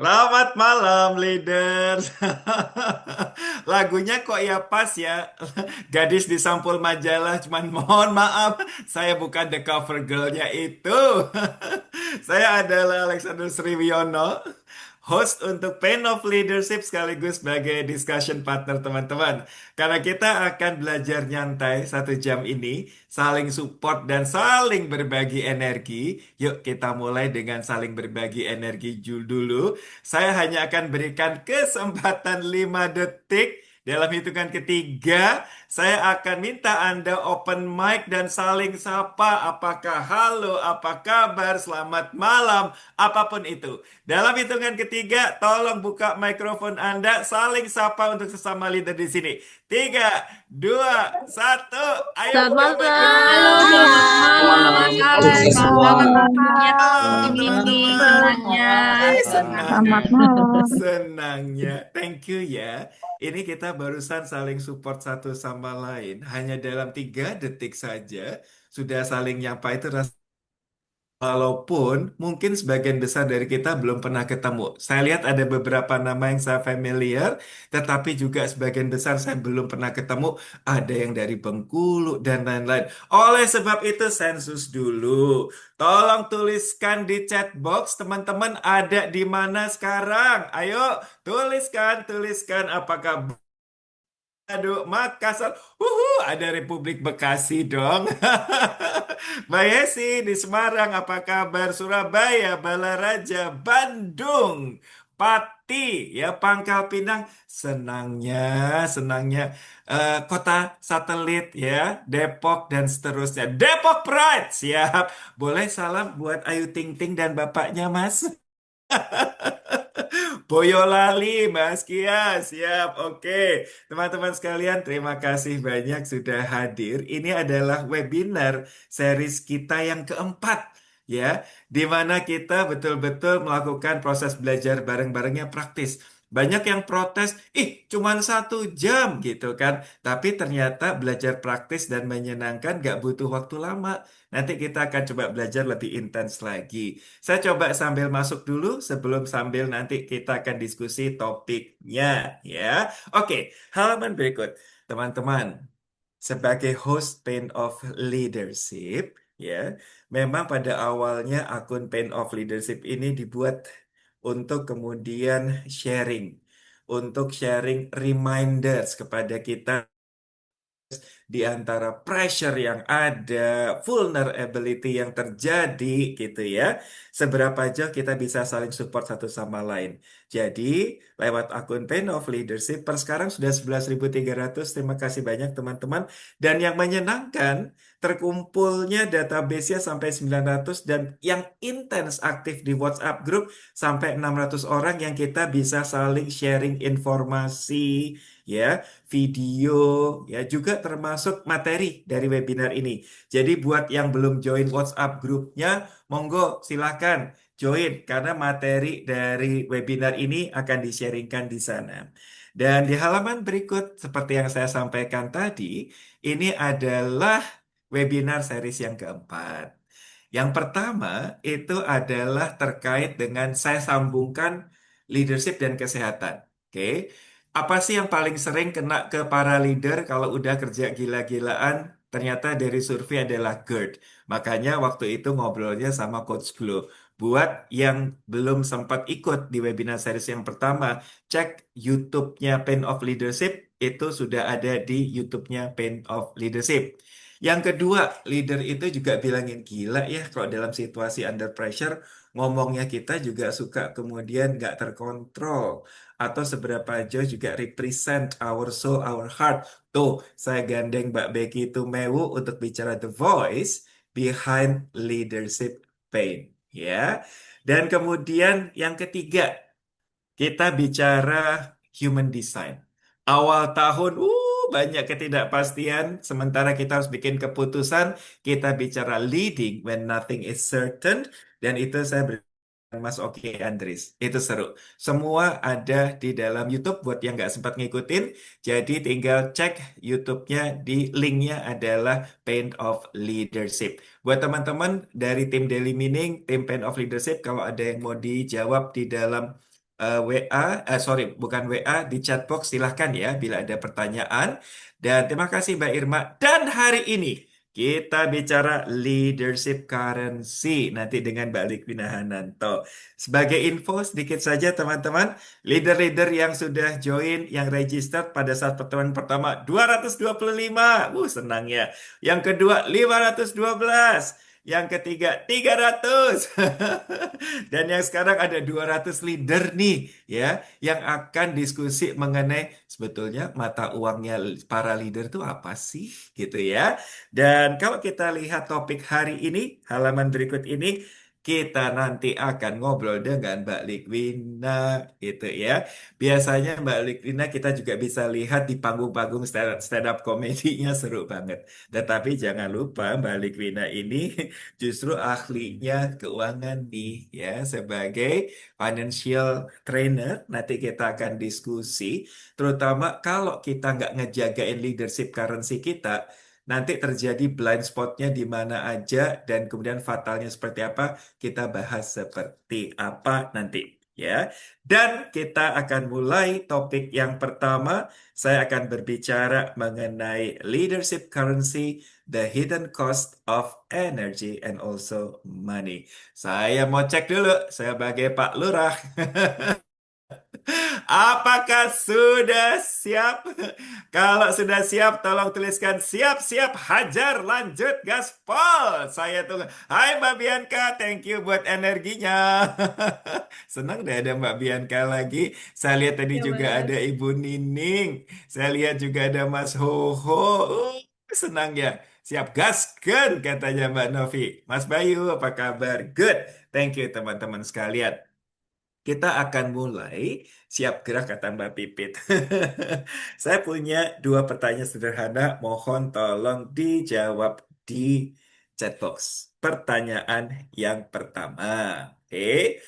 Selamat malam, leaders. Lagunya kok ya pas ya. Gadis di sampul majalah, cuman mohon maaf, saya bukan the cover girl-nya itu. Saya adalah Alexander Sriwiono, host untuk Pain of Leadership sekaligus sebagai discussion partner teman-teman. Karena kita akan belajar nyantai 1 jam ini, saling support dan saling berbagi energi. Yuk kita mulai dengan saling berbagi energi dulu. Saya hanya akan berikan kesempatan 5 detik. Dalam hitungan ketiga, saya akan minta Anda open mic dan saling sapa. Apakah halo, apa kabar, selamat malam, apapun itu. Dalam hitungan ketiga, tolong buka mikrofon Anda, saling sapa untuk sesama leader di sini. 3, 2, 1, ayo buka Selamat Halo, malam. mikrofon. selamat malam, Alex. Alex. Selamat Selamat malam, Malam, Mimi teman-teman. semuanya. Senang, Selamat malam. senangnya. Thank you ya. Ini kita barusan saling support satu sama lain. Hanya dalam 3 detik saja sudah saling nyapa itu walaupun mungkin sebagian besar dari kita belum pernah ketemu. Saya lihat ada beberapa nama yang saya familiar, tetapi juga sebagian besar saya belum pernah ketemu. Ada yang dari Bengkulu dan lain-lain. Oleh sebab itu sensus dulu. Tolong tuliskan di chat box teman-teman ada di mana sekarang. Ayo tuliskan apakah Aduh, Makassar. Ada Republik Bekasi dong. Mbak Yesi di Semarang, apa kabar? Surabaya, Balaraja, Bandung, Pati, ya Pangkal Pinang. Senangnya, senangnya kota satelit ya, Depok dan seterusnya. Depok Pride, siap. Boleh salam buat Ayu Ting Ting dan bapaknya, Mas. Boyolali, Mas Kia, siap. Oke, teman-teman sekalian, terima kasih banyak sudah hadir. Ini adalah webinar series kita yang keempat, ya, di mana kita betul-betul melakukan proses belajar bareng-barengnya praktis. Banyak yang protes, cuman 1 jam gitu kan. Tapi ternyata belajar praktis dan menyenangkan gak butuh waktu lama. Nanti kita akan coba belajar lebih intens lagi. Saya coba sambil masuk dulu sebelum sambil nanti kita akan diskusi topiknya ya. Oke, halaman berikut. Teman-teman, sebagai host Pain of Leadership ya, memang pada awalnya akun Pain of Leadership ini dibuat untuk kemudian sharing, untuk sharing reminders kepada kita di antara pressure yang ada, vulnerability yang terjadi gitu ya. Seberapa jauh kita bisa saling support satu sama lain. Jadi, lewat akun Pain of Leadership per sekarang sudah 11.300. Terima kasih banyak teman-teman. Dan yang menyenangkan, terkumpulnya database-nya sampai 900 dan yang intens aktif di WhatsApp group sampai 600 orang yang kita bisa saling sharing informasi ya, video, ya juga termasuk materi dari webinar ini. Jadi buat yang belum join WhatsApp grupnya, monggo silahkan join karena materi dari webinar ini akan di-sharingkan di sana. Dan di halaman berikut, seperti yang saya sampaikan tadi, ini adalah webinar series yang keempat. Yang pertama itu adalah terkait dengan saya sambungkan leadership dan kesehatan. Oke, apa sih yang paling sering kena ke para leader kalau udah kerja gila-gilaan? Ternyata dari survei adalah GERD. Makanya waktu itu ngobrolnya sama Coach Glo. Buat yang belum sempat ikut di webinar series yang pertama, cek YouTube-nya Pain of Leadership. Itu sudah ada di YouTube-nya Pain of Leadership. Yang kedua, leader itu juga bilangin gila ya kalau dalam situasi under pressure, ngomongnya kita juga suka kemudian nggak terkontrol atau seberapa jauh juga represent our soul, our heart. Tuh, saya gandeng Mbak Becky Tumewu untuk bicara the voice behind leadership pain. Ya. Dan kemudian yang ketiga, kita bicara human design. Awal tahun, banyak ketidakpastian. Sementara kita harus bikin keputusan, kita bicara leading when nothing is certain. Dan itu saya Mas Oki Andris. Itu seru. Semua ada di dalam YouTube buat yang nggak sempat ngikutin. Jadi tinggal cek YouTube-nya di linknya adalah Pain of Leadership. Buat teman-teman dari tim Daily Meaning, tim Pain of Leadership, kalau ada yang mau dijawab di dalam WA, sorry, bukan WA, di chat box silahkan ya bila ada pertanyaan. Dan terima kasih Mbak Irma. Dan hari ini kita bicara leadership currency nanti dengan Mbak Likwina Hananto. Sebagai info sedikit saja teman-teman, leader-leader yang sudah join, yang register pada saat pertemuan pertama 225. Senang ya. Yang kedua 512. Yang ketiga 300. Dan yang sekarang ada 200 leader nih ya yang akan diskusi mengenai sebetulnya mata uangnya para leader itu apa sih gitu ya. Dan kalau kita lihat topik hari ini, halaman berikut ini kita nanti akan ngobrol dengan Mbak Likwina gitu ya. Biasanya Mbak Likwina kita juga bisa lihat di panggung-panggung stand up komedinya seru banget. Tetapi jangan lupa Mbak Likwina ini justru ahlinya keuangan nih ya sebagai financial trainer. Nanti kita akan diskusi, terutama kalau kita nggak ngejagain leadership currency kita, nanti terjadi blind spotnya di mana aja dan kemudian fatalnya seperti apa, kita bahas seperti apa nanti. Ya, dan kita akan mulai topik yang pertama. Saya akan berbicara mengenai leadership currency, the hidden cost of energy and also money. Saya mau cek dulu sebagai Pak Lurah. Apakah sudah siap? Kalau sudah siap, tolong tuliskan siap, siap, hajar, lanjut, gaspol. Saya tunggu. Hai Mbak Bianca, thank you buat energinya. Senang deh ada Mbak Bianca lagi. Saya lihat tadi Ya juga ada Mas, Ibu Nining. Saya lihat juga ada Mas Hoho. Senang ya. Siap gasken katanya Mbak Novi. Mas Bayu, apa kabar? Good. Thank you teman-teman sekalian. Kita akan mulai siap gerak kata Mbak Pipit. Saya punya dua pertanyaan sederhana, mohon tolong dijawab di chat box. Pertanyaan yang pertama, oke,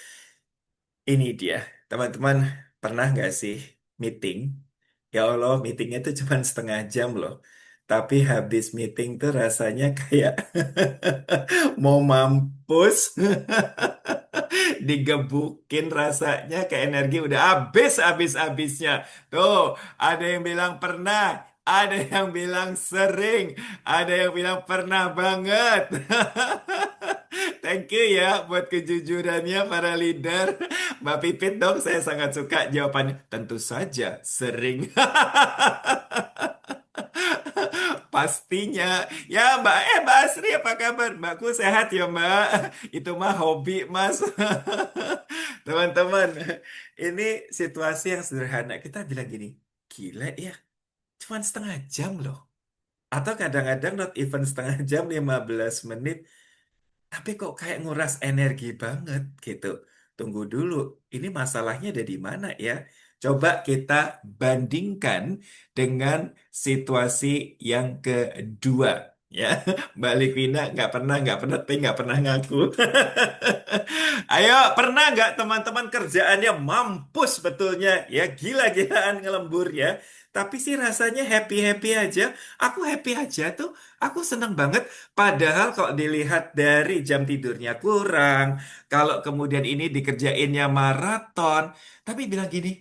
ini dia, teman-teman pernah nggak sih meeting? Ya Allah, meetingnya itu cuma setengah jam loh. Tapi habis meeting tuh rasanya kayak mau mampus. Digebukin rasanya ke energi udah habis-habisnya. Tuh, ada yang bilang pernah, ada yang bilang sering, ada yang bilang pernah banget. Thank you ya buat kejujurannya para leader. Mbak Pipit dong, saya sangat suka jawabannya. Tentu saja sering. Pastinya. Ya Mbak Asri apa kabar? Mbakku sehat ya Mbak. Itu mah hobi Mas. Teman-teman, ini situasi yang sederhana. Kita bilang gini, gila ya, cuman setengah jam loh. Atau kadang-kadang not even setengah jam, 15 menit. Tapi kok kayak nguras energi banget gitu. Tunggu dulu, ini masalahnya ada di mana ya? Coba kita bandingkan dengan situasi yang kedua. Ya, Mbak Likwina nggak pernah, tapi nggak pernah ngaku. Ayo, pernah nggak teman-teman kerjaannya mampus betulnya? Ya, gila-gilaan ngelembur ya. Tapi sih rasanya happy-happy aja. Aku happy aja tuh. Aku seneng banget. Padahal kalau dilihat dari jam tidurnya kurang, kalau kemudian ini dikerjainnya maraton, tapi bilang gini,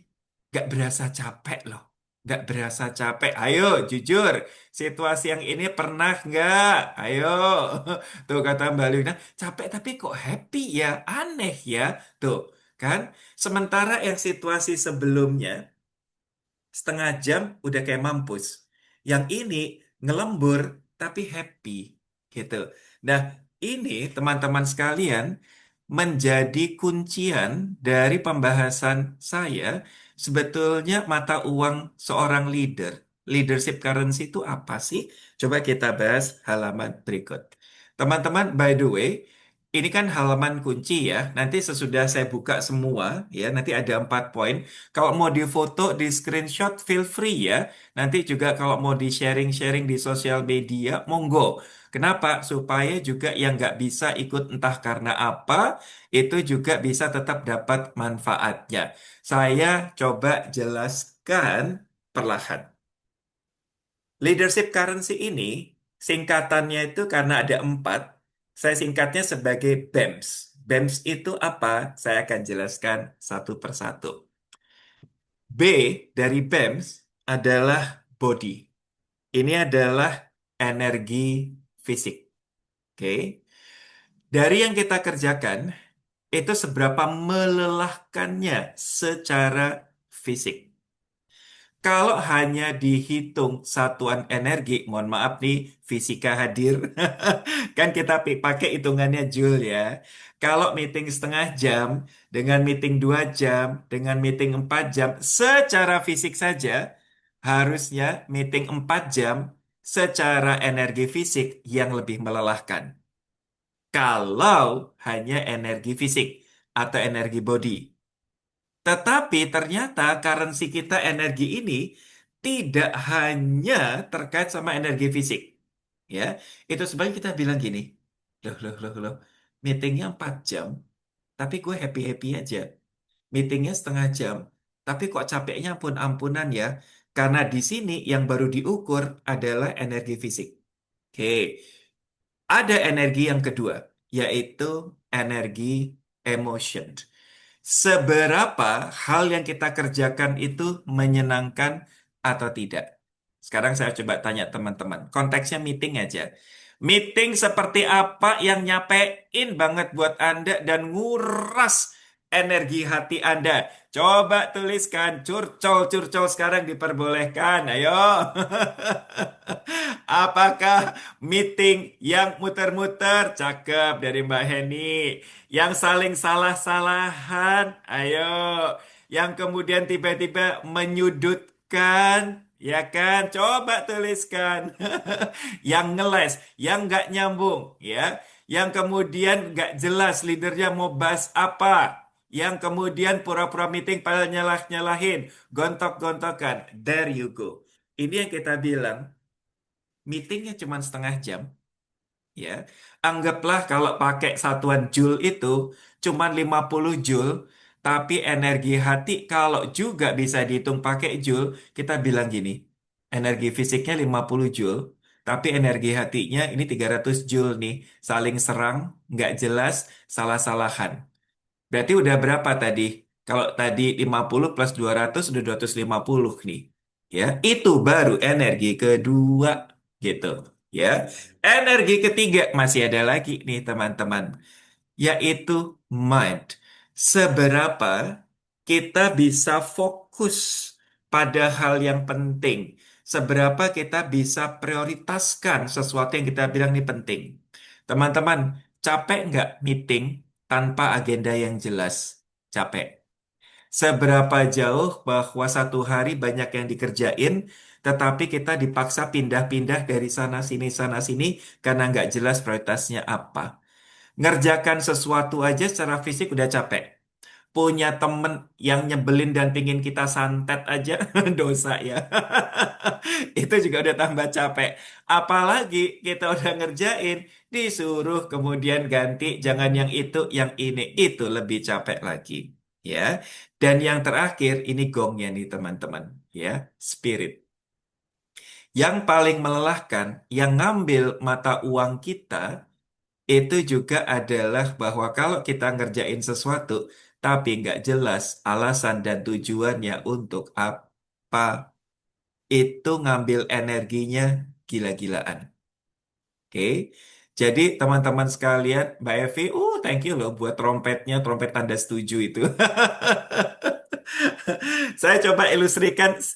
gak berasa capek loh. Gak berasa capek. Ayo, jujur. Situasi yang ini pernah nggak? Ayo. Tuh kata Mbak Luna, capek tapi kok happy ya? Aneh ya. Tuh, kan? Sementara yang situasi sebelumnya, setengah jam udah kayak mampus. Yang ini ngelembur tapi happy gitu. Nah, ini teman-teman sekalian menjadi kuncian dari pembahasan saya. Sebetulnya mata uang seorang leader, leadership currency itu apa sih? Coba kita bahas halaman berikut. Teman-teman, by the way, ini kan halaman kunci ya. Nanti sesudah saya buka semua, ya, nanti ada 4 poin. Kalau mau difoto, di screenshot, feel free ya. Nanti juga kalau mau di sharing-sharing di sosial media, monggo. Kenapa? Supaya juga yang nggak bisa ikut entah karena apa, itu juga bisa tetap dapat manfaatnya. Saya coba jelaskan perlahan. Leadership currency ini, singkatannya itu karena ada 4, saya singkatnya sebagai BEMS. BEMS itu apa? Saya akan jelaskan satu persatu. B dari BEMS adalah body. Ini adalah energi fisik. Oke. Dari yang kita kerjakan, itu seberapa melelahkannya secara fisik. Kalau hanya dihitung satuan energi, mohon maaf nih, fisika hadir, kan kita pakai hitungannya Joule ya. Kalau meeting setengah jam, dengan meeting 2 jam, dengan meeting 4 jam, secara fisik saja, harusnya meeting 4 jam secara energi fisik yang lebih melelahkan. Kalau hanya energi fisik atau energi body. Tetapi ternyata currency kita energi ini tidak hanya terkait sama energi fisik. Ya, itu sebabnya kita bilang gini, loh, meetingnya 4 jam, tapi gue happy-happy aja. Meetingnya setengah jam, tapi kok capeknya ampun-ampunan ya, karena di sini yang baru diukur adalah energi fisik. Oke, ada energi yang kedua, yaitu energi emotion. Seberapa hal yang kita kerjakan itu menyenangkan atau tidak? Sekarang saya coba tanya teman-teman. Konteksnya meeting aja. Meeting seperti apa yang nyapein banget buat Anda dan nguras energi hati Anda? Coba tuliskan curcol-curcol sekarang diperbolehkan. Ayo. Apakah meeting yang muter-muter? Cakep dari Mbak Heni. Yang saling salah-salahan, ayo. Yang kemudian tiba-tiba menyudutkan, ya kan? Coba tuliskan. Yang ngeles, yang nggak nyambung, ya. Yang kemudian nggak jelas leadernya mau bahas apa. Yang kemudian pura-pura meeting pada nyalah-nyalahin, gontok-gontokan. There you go. Ini yang kita bilang, meetingnya cuma setengah jam. Ya, anggaplah kalau pakai satuan joule itu cuma 50 joule, tapi energi hati kalau juga bisa dihitung pakai joule, kita bilang gini, energi fisiknya 50 joule, tapi energi hatinya ini 300 joule nih, saling serang, nggak jelas, salah-salahan. Berarti udah berapa tadi? Kalau tadi 50 plus 200 udah 250 nih. Ya, itu baru energi kedua gitu. Ya, energi ketiga masih ada lagi nih teman-teman, yaitu mind. Seberapa kita bisa fokus pada hal yang penting. Seberapa kita bisa prioritaskan sesuatu yang kita bilang ini penting. Teman-teman, capek nggak meeting tanpa agenda yang jelas? Capek. Seberapa jauh bahwa satu hari banyak yang dikerjain, tetapi kita dipaksa pindah-pindah dari sana sini karena nggak jelas prioritasnya apa. Ngerjakan sesuatu aja secara fisik udah capek. Punya temen yang nyebelin dan pingin kita santet aja dosa ya. Itu juga udah tambah capek. Apalagi kita udah ngerjain, disuruh kemudian ganti, jangan yang itu, yang ini. Itu lebih capek lagi. Ya. Dan yang terakhir, ini gongnya nih teman-teman. Ya, spirit. Yang paling melelahkan, yang ngambil mata uang kita, itu juga adalah bahwa kalau kita ngerjain sesuatu, tapi nggak jelas alasan dan tujuannya untuk apa, itu ngambil energinya gila-gilaan. Oke, jadi teman-teman sekalian, Mbak Evi, thank you loh buat trompetnya, trompet tanda setuju itu. Saya coba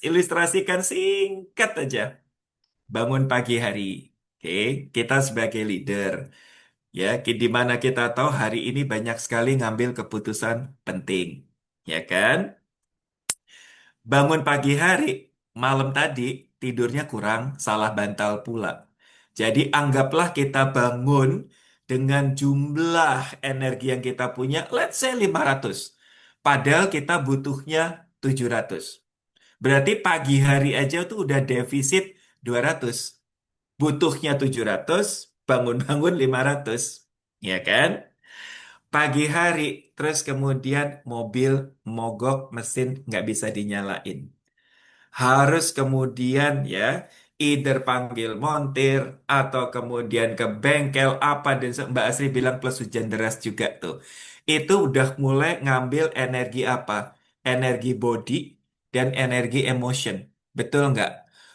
ilustrasikan singkat aja. Bangun pagi hari, oke, kita sebagai leader. Ya, di mana kita tahu hari ini banyak sekali ngambil keputusan penting, ya kan? Bangun pagi hari, malam tadi tidurnya kurang, salah bantal pula. Jadi anggaplah kita bangun dengan jumlah energi yang kita punya, let's say 500. Padahal kita butuhnya 700. Berarti pagi hari aja tuh udah defisit 200. Butuhnya 700, bangun-bangun 500. Ya kan? Pagi hari, terus kemudian mobil mogok, mesin nggak bisa dinyalain. Harus kemudian ya, either panggil montir atau kemudian ke bengkel apa dan Mbak Asri bilang plus hujan deras juga tuh. Itu udah mulai ngambil energi apa? Energi body dan energi emotion. Betul nggak?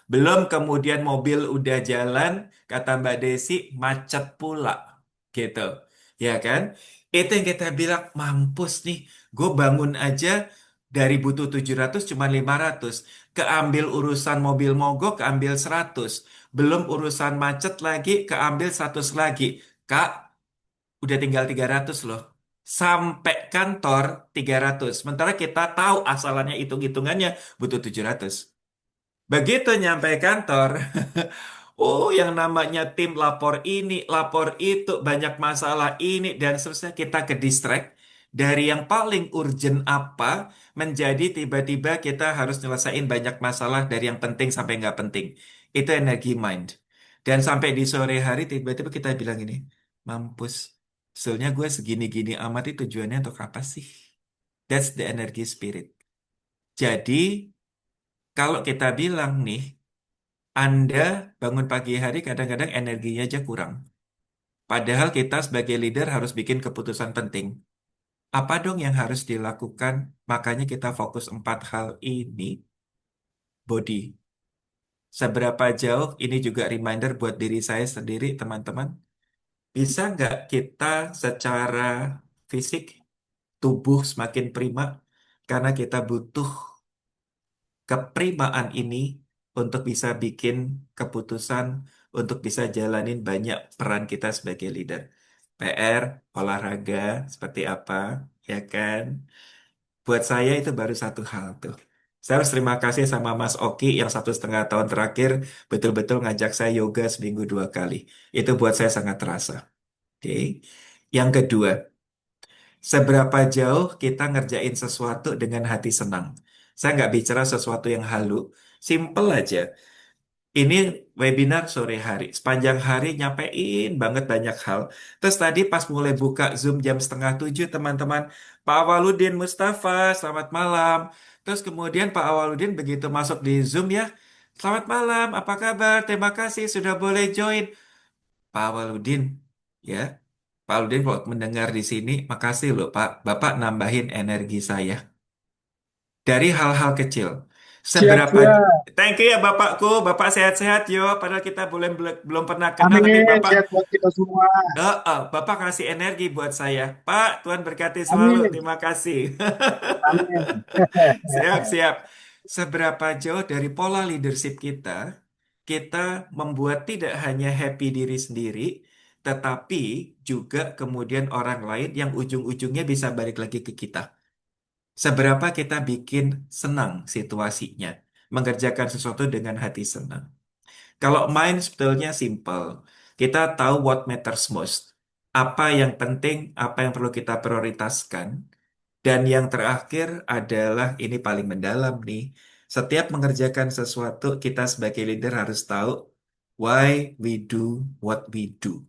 Belum kemudian mobil udah jalan, kata Mbak Desi, macet pula. Gitu. Ya kan? Itu yang kita bilang, mampus nih, gue bangun aja dari butuh 700 cuma 500. Keambil urusan mobil mogok, keambil 100. Belum urusan macet lagi, keambil 100 lagi. Kak, udah tinggal 300 loh. Sampai kantor 300. Sementara kita tahu asalannya hitung-hitungannya butuh 700. Begitu nyampe kantor, oh yang namanya tim lapor ini, lapor itu, banyak masalah ini, dan seterusnya kita ke distract. Dari yang paling urgent apa, menjadi tiba-tiba kita harus nyelesain banyak masalah dari yang penting sampai nggak penting. Itu energi mind. Dan sampai di sore hari tiba-tiba kita bilang ini, mampus, sebetulnya gue segini-gini amat itu tujuannya untuk apa sih? That's the energy spirit. Jadi, kalau kita bilang nih, anda bangun pagi hari kadang-kadang energinya aja kurang. Padahal kita sebagai leader harus bikin keputusan penting. Apa dong yang harus dilakukan? Makanya kita fokus 4 hal ini. Body. Seberapa jauh, ini juga reminder buat diri saya sendiri, teman-teman. Bisa nggak kita secara fisik, tubuh semakin prima? Karena kita butuh keprimaan ini untuk bisa bikin keputusan, untuk bisa jalanin banyak peran kita sebagai leader. PR, olahraga, seperti apa, ya kan? Buat saya itu baru satu hal tuh. Saya harus terima kasih sama Mas Oki yang 1,5 tahun terakhir betul-betul ngajak saya yoga seminggu 2 kali. Itu buat saya sangat terasa. Oke. Yang kedua, seberapa jauh kita ngerjain sesuatu dengan hati senang. Saya nggak bicara sesuatu yang halu, simple aja. Ini webinar sore hari, sepanjang hari nyampein banget banyak hal. Terus tadi pas mulai buka Zoom jam 6:30, teman-teman, Pak Awaludin Mustafa, selamat malam. Terus kemudian Pak Awaludin begitu masuk di Zoom ya, selamat malam, apa kabar? Terima kasih sudah boleh join. Pak Awaludin, ya. Pak Awaludin kalau mendengar di sini, makasih loh Pak, Bapak nambahin energi saya. Dari hal-hal kecil. Seberapa Siap-siap. Thank you ya Bapakku, Bapak sehat-sehat yo. Padahal kita belum pernah kenal, tapi Amin. Bapak, Sehat buat kita semua. Bapak kasih energi buat saya. Pak, Tuhan berkati selalu. Amin. Terima kasih. Amin. Siap-siap. Seberapa jauh dari pola leadership kita, kita membuat tidak hanya happy diri sendiri, tetapi juga kemudian orang lain yang ujung-ujungnya bisa balik lagi ke kita. Seberapa kita bikin senang situasinya, mengerjakan sesuatu dengan hati senang. Kalau main sebetulnya simple. Kita tahu what matters most. Apa yang penting, apa yang perlu kita prioritaskan. Dan yang terakhir adalah ini paling mendalam nih. Setiap mengerjakan sesuatu, kita sebagai leader harus tahu why we do what we do.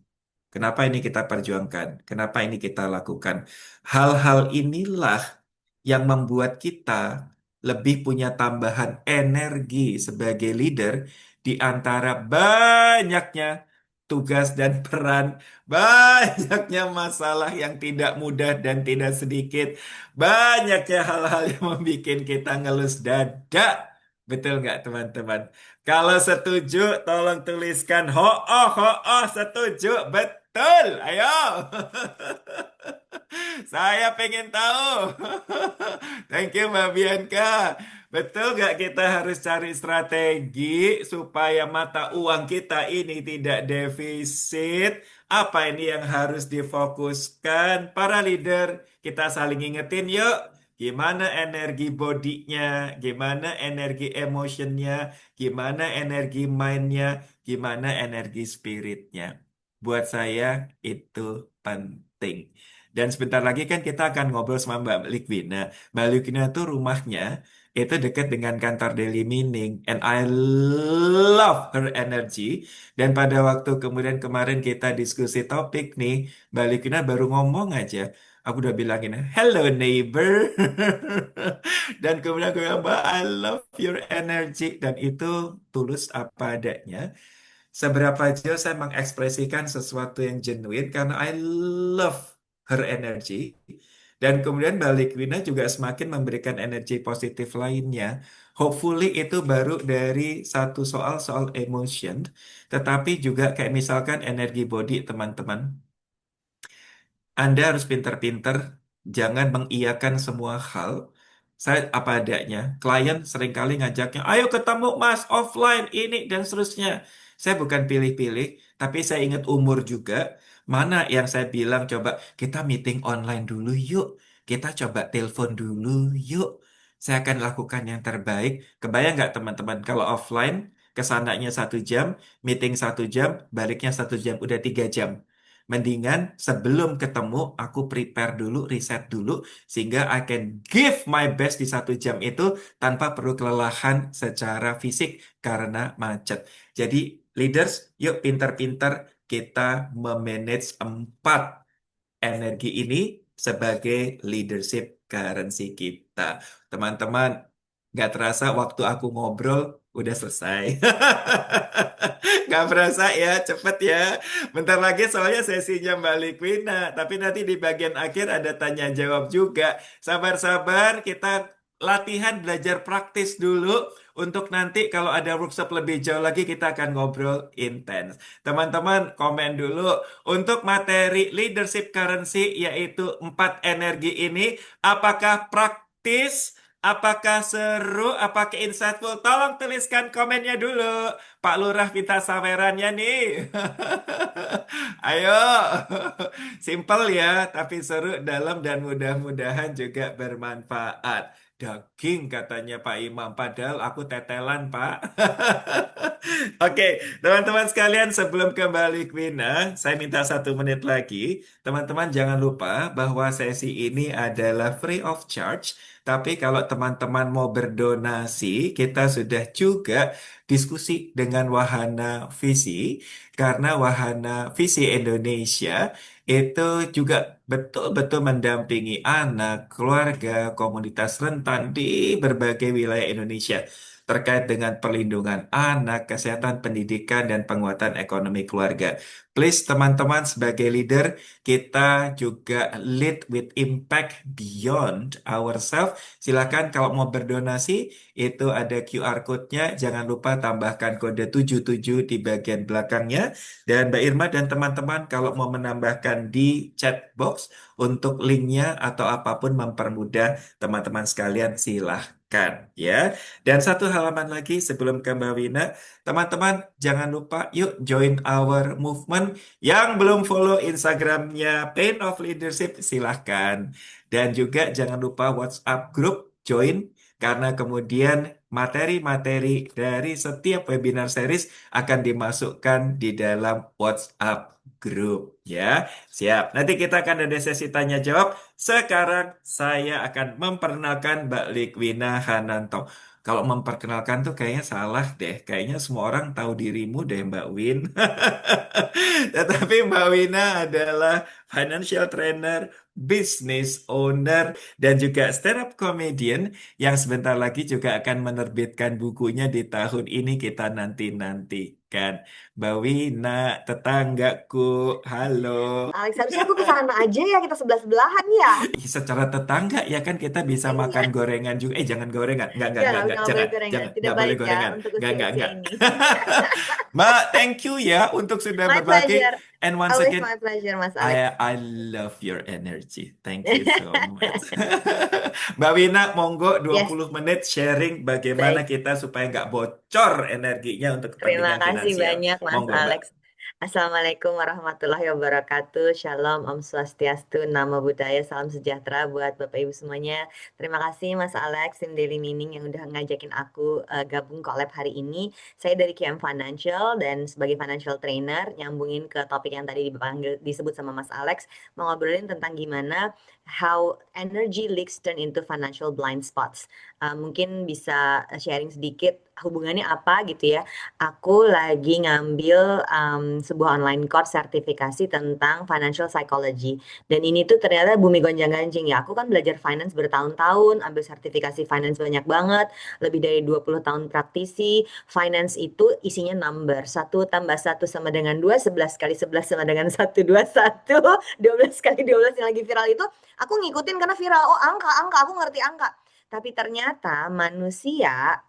Kenapa ini kita perjuangkan? Kenapa ini kita lakukan? Hal-hal inilah yang membuat kita lebih punya tambahan energi sebagai leader di antara banyaknya tugas dan peran, banyaknya masalah yang tidak mudah dan tidak sedikit, banyaknya hal-hal yang membuat kita ngelus dada. Betul nggak teman-teman? Kalau setuju, tolong tuliskan ho oh, setuju, betul. Ayo. Saya pengen tahu. Thank you Mbak Bianca. Betul nggak kita harus cari strategi supaya mata uang kita ini tidak defisit? Apa ini yang harus difokuskan? Para leader, kita saling ingetin yuk. Gimana energi bodinya, gimana energi emotionnya, gimana energi mindnya, gimana energi spiritnya. Buat saya itu penting. Dan sebentar lagi kan kita akan ngobrol sama Mbak Likwina. Mbak Likwina tuh rumahnya itu dekat dengan kantor Daily Meaning. And I love her energy. Dan pada waktu kemudian kemarin kita diskusi topik nih, Mbak Likwina baru ngomong aja. Aku udah bilangin, hello neighbor. Dan kemudian aku bilang, Mbak, I love your energy. Dan itu tulus apa adanya. Seberapa jauh saya mengekspresikan sesuatu yang genuine karena I love her energy. Dan kemudian balik Wina juga semakin memberikan energi positif lainnya. Hopefully itu baru dari satu soal emotion, tetapi juga kayak misalkan energi body teman-teman. Anda harus pintar-pintar, jangan mengiyakan semua hal. Saya apa adanya. Klien seringkali ngajaknya, ayo ketemu Mas offline ini dan seterusnya. Saya bukan pilih-pilih, tapi saya ingat umur juga. Mana yang saya bilang coba kita meeting online dulu yuk. Kita coba telepon dulu yuk. Saya akan lakukan yang terbaik. Kebayang nggak teman-teman kalau offline kesananya 1 jam, meeting 1 jam, baliknya 1 jam, udah 3 jam. Mendingan sebelum ketemu aku prepare dulu, riset dulu sehingga I can give my best di 1 jam itu tanpa perlu kelelahan secara fisik karena macet. Jadi leaders, yuk pintar-pintar kita memanage 4 energi ini sebagai leadership currency kita. Teman-teman, nggak terasa waktu aku ngobrol udah selesai. Nggak berasa ya, cepet ya. Bentar lagi soalnya sesinya Mbak Liquina. Tapi nanti di bagian akhir ada tanya jawab juga. Sabar-sabar, kita latihan belajar praktis dulu. Untuk nanti kalau ada workshop lebih jauh lagi kita akan ngobrol intens. Teman-teman komen dulu. Untuk materi leadership currency yaitu 4 energi ini, apakah praktis? Apakah seru? Apakah insightful? Tolong tuliskan komennya dulu. Pak Lurah minta sawerannya nih. Ayo. Simple ya, tapi seru, dalam, dan mudah-mudahan juga bermanfaat. Daging katanya Pak Imam, padahal aku tetelan, Pak. Oke, teman-teman sekalian, sebelum kembali ke Wina, saya minta 1 menit lagi. Teman-teman jangan lupa bahwa sesi ini adalah free of charge. Tapi kalau teman-teman mau berdonasi, kita sudah juga diskusi dengan Wahana Visi. Karena Wahana Visi Indonesia itu juga betul-betul mendampingi anak, keluarga, komunitas rentan di berbagai wilayah Indonesia terkait dengan perlindungan anak, kesehatan pendidikan, dan penguatan ekonomi keluarga. Please, teman-teman, sebagai leader, kita juga lead with impact beyond ourselves. Silakan kalau mau berdonasi, itu ada QR code-nya. Jangan lupa tambahkan kode 77 di bagian belakangnya. Dan Mbak Irma dan teman-teman, kalau mau menambahkan di chat box untuk linknya atau apapun mempermudah teman-teman sekalian, silahkan ya. Dan satu halaman lagi sebelum ke Mbak Wina, teman-teman jangan lupa yuk join our movement. Yang belum follow Instagramnya Pain of Leadership, silahkan. Dan juga jangan lupa WhatsApp group, join. Karena kemudian materi-materi dari setiap webinar series akan dimasukkan di dalam WhatsApp group. Ya, siap. Nanti kita akan ada sesi tanya jawab. Sekarang saya akan memperkenalkan Mbak Likwina Hananto. Kalau memperkenalkan tuh kayaknya salah deh. Kayaknya semua orang tahu dirimu deh Mbak Win. Tetapi Mbak Wina adalah financial trainer, business owner, dan juga stand-up comedian yang sebentar lagi juga akan menerbitkan bukunya di tahun ini kita nanti-nantikan. Mbak Wina, tetanggaku, halo. Alex, harusnya aku ke sana aja ya, kita sebelah-sebelahan ya. Secara tetangga ya kan kita bisa makan Iya. gorengan juga. Jangan gorengan. Nggak boleh Jangan. gorengan. Tidak Nggak boleh baik ya gorengan. untuk Enggak. usia-usia ini. Mbak, thank you ya untuk sudah My berbagi. pleasure. And once Always again, my pleasure, Mas Alex. I love your energy. Thank you so much. Mbak Wina, monggo Yes, 20 menit sharing bagaimana baik. kita supaya nggak bocor energinya untuk Terima kepentingan kasih finansial. banyak, Mas Monggo, Mbak. Alex. Assalamualaikum warahmatullahi wabarakatuh. Shalom, Om Swastiastu, Namo Buddhaya, salam sejahtera buat Bapak Ibu semuanya. Terima kasih Mas Alex, tim Daily Meaning yang udah ngajakin aku gabung collab hari ini. Saya dari KM Financial dan sebagai financial trainer nyambungin ke topik yang tadi disebut sama Mas Alex, mau ngobrolin tentang gimana how energy leaks turn into financial blind spots. Mungkin bisa sharing sedikit hubungannya apa gitu ya. Aku lagi ngambil sebuah online course sertifikasi tentang financial psychology. Dan ini tuh ternyata bumi gonjang-ganjing ya. Aku kan belajar finance bertahun-tahun, ambil sertifikasi finance banyak banget, lebih dari 20 tahun praktisi. Finance itu isinya number. Satu tambah satu sama dengan 2, 11 kali 11 sama dengan 121, 12 kali 12 yang lagi viral itu, aku ngikutin karena viral. Oh, angka, aku ngerti angka. Tapi ternyata manusia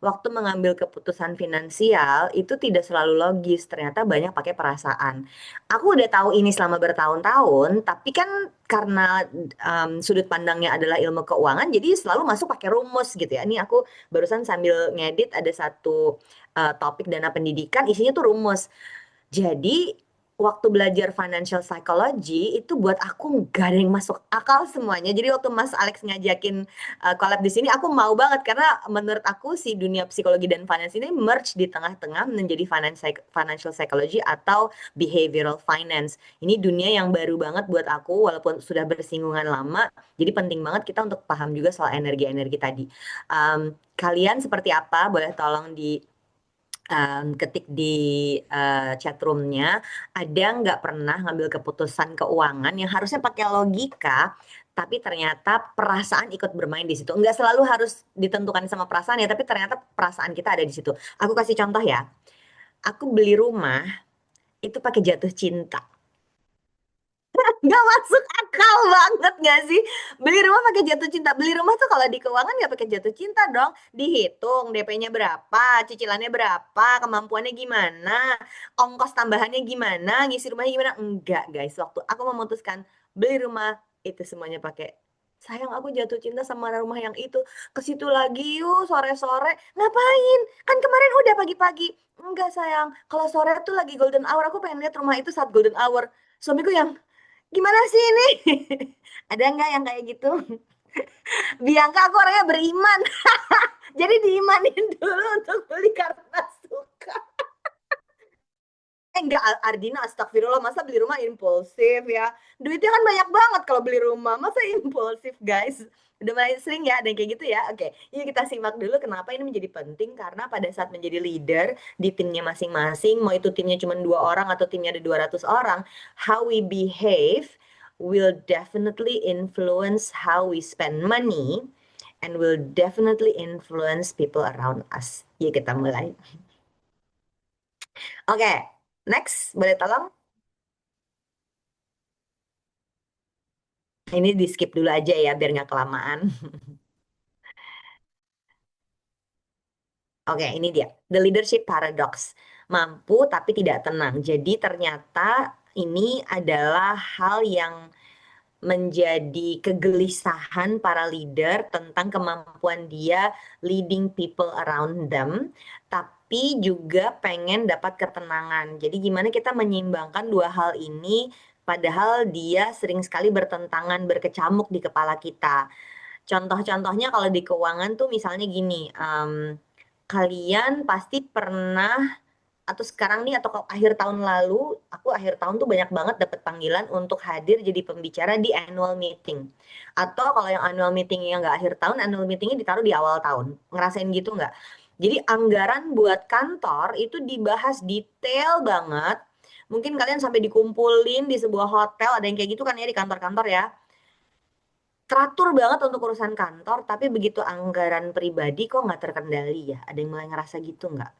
waktu mengambil keputusan finansial itu tidak selalu logis, ternyata banyak pakai perasaan. Aku udah tahu ini selama bertahun-tahun, tapi kan karena sudut pandangnya adalah ilmu keuangan, jadi selalu masuk pakai rumus gitu ya. Ini aku barusan sambil ngedit ada satu topik dana pendidikan, isinya tuh rumus. Jadi waktu belajar financial psychology itu buat aku gak ada yang masuk akal semuanya. Jadi waktu Mas Alex ngajakin collab di sini, aku mau banget karena menurut aku si dunia psikologi dan finance ini merge di tengah-tengah menjadi financial psychology atau behavioral finance. Ini dunia yang baru banget buat aku walaupun sudah bersinggungan lama. Jadi penting banget kita untuk paham juga soal energi-energi tadi. Kalian seperti apa? Boleh tolong di ketik di chat roomnya, ada nggak pernah ngambil keputusan keuangan yang harusnya pakai logika, tapi ternyata perasaan ikut bermain di situ. Nggak selalu harus ditentukan sama perasaan ya, tapi ternyata perasaan kita ada di situ. Aku kasih contoh ya, aku beli rumah itu pakai jatuh cinta. Nggak masuk akal banget nggak sih? Beli rumah pakai jatuh cinta. Beli rumah tuh kalau di keuangan nggak pakai jatuh cinta dong. Dihitung DP-nya berapa, cicilannya berapa, kemampuannya gimana, ongkos tambahannya gimana, ngisi rumahnya gimana. Enggak guys, waktu aku memutuskan beli rumah itu semuanya pakai. Sayang aku jatuh cinta sama rumah yang itu. Ke situ lagi yuk sore-sore. Ngapain? Kan kemarin udah pagi-pagi. Enggak sayang, kalau sore tuh lagi golden hour. Aku pengen lihat rumah itu saat golden hour. Suamiku yang gimana sih ini? Ada nggak yang kayak gitu? Bianca aku orangnya beriman. Jadi diimanin dulu untuk beli karena suka. Enggak, Ardina astagfirullah, masa beli rumah impulsif ya? Duitnya kan banyak banget kalau beli rumah, masa impulsif guys? Udah mulai sering ya ada yang kayak gitu ya? Oke, yuk kita simak dulu kenapa ini menjadi penting. Karena pada saat menjadi leader di timnya masing-masing, mau itu timnya cuma 2 orang atau timnya ada 200 orang, how we behave will definitely influence how we spend money and will definitely influence people around us. Yuk kita mulai. Oke, next, boleh tolong? Ini di skip dulu aja ya biar nggak kelamaan. Oke, ini dia. The leadership paradox. Mampu tapi tidak tenang. Jadi ternyata ini adalah hal yang menjadi kegelisahan para leader tentang kemampuan dia leading people around them, tapi juga pengen dapat ketenangan. Jadi gimana kita menyeimbangkan dua hal ini, padahal dia sering sekali bertentangan, berkecamuk di kepala kita. Contoh-contohnya kalau di keuangan tuh misalnya gini, kalian pasti pernah atau sekarang nih atau akhir tahun lalu, aku akhir tahun tuh banyak banget dapat panggilan untuk hadir jadi pembicara di annual meeting. Atau kalau yang annual meetingnya nggak akhir tahun, annual meetingnya ditaruh di awal tahun. Ngerasain gitu nggak? Jadi anggaran buat kantor itu dibahas detail banget. Mungkin kalian sampai dikumpulin di sebuah hotel, ada yang kayak gitu kan ya di kantor-kantor ya. Teratur banget untuk urusan kantor, tapi begitu anggaran pribadi kok nggak terkendali ya? Ada yang mulai ngerasa gitu nggak?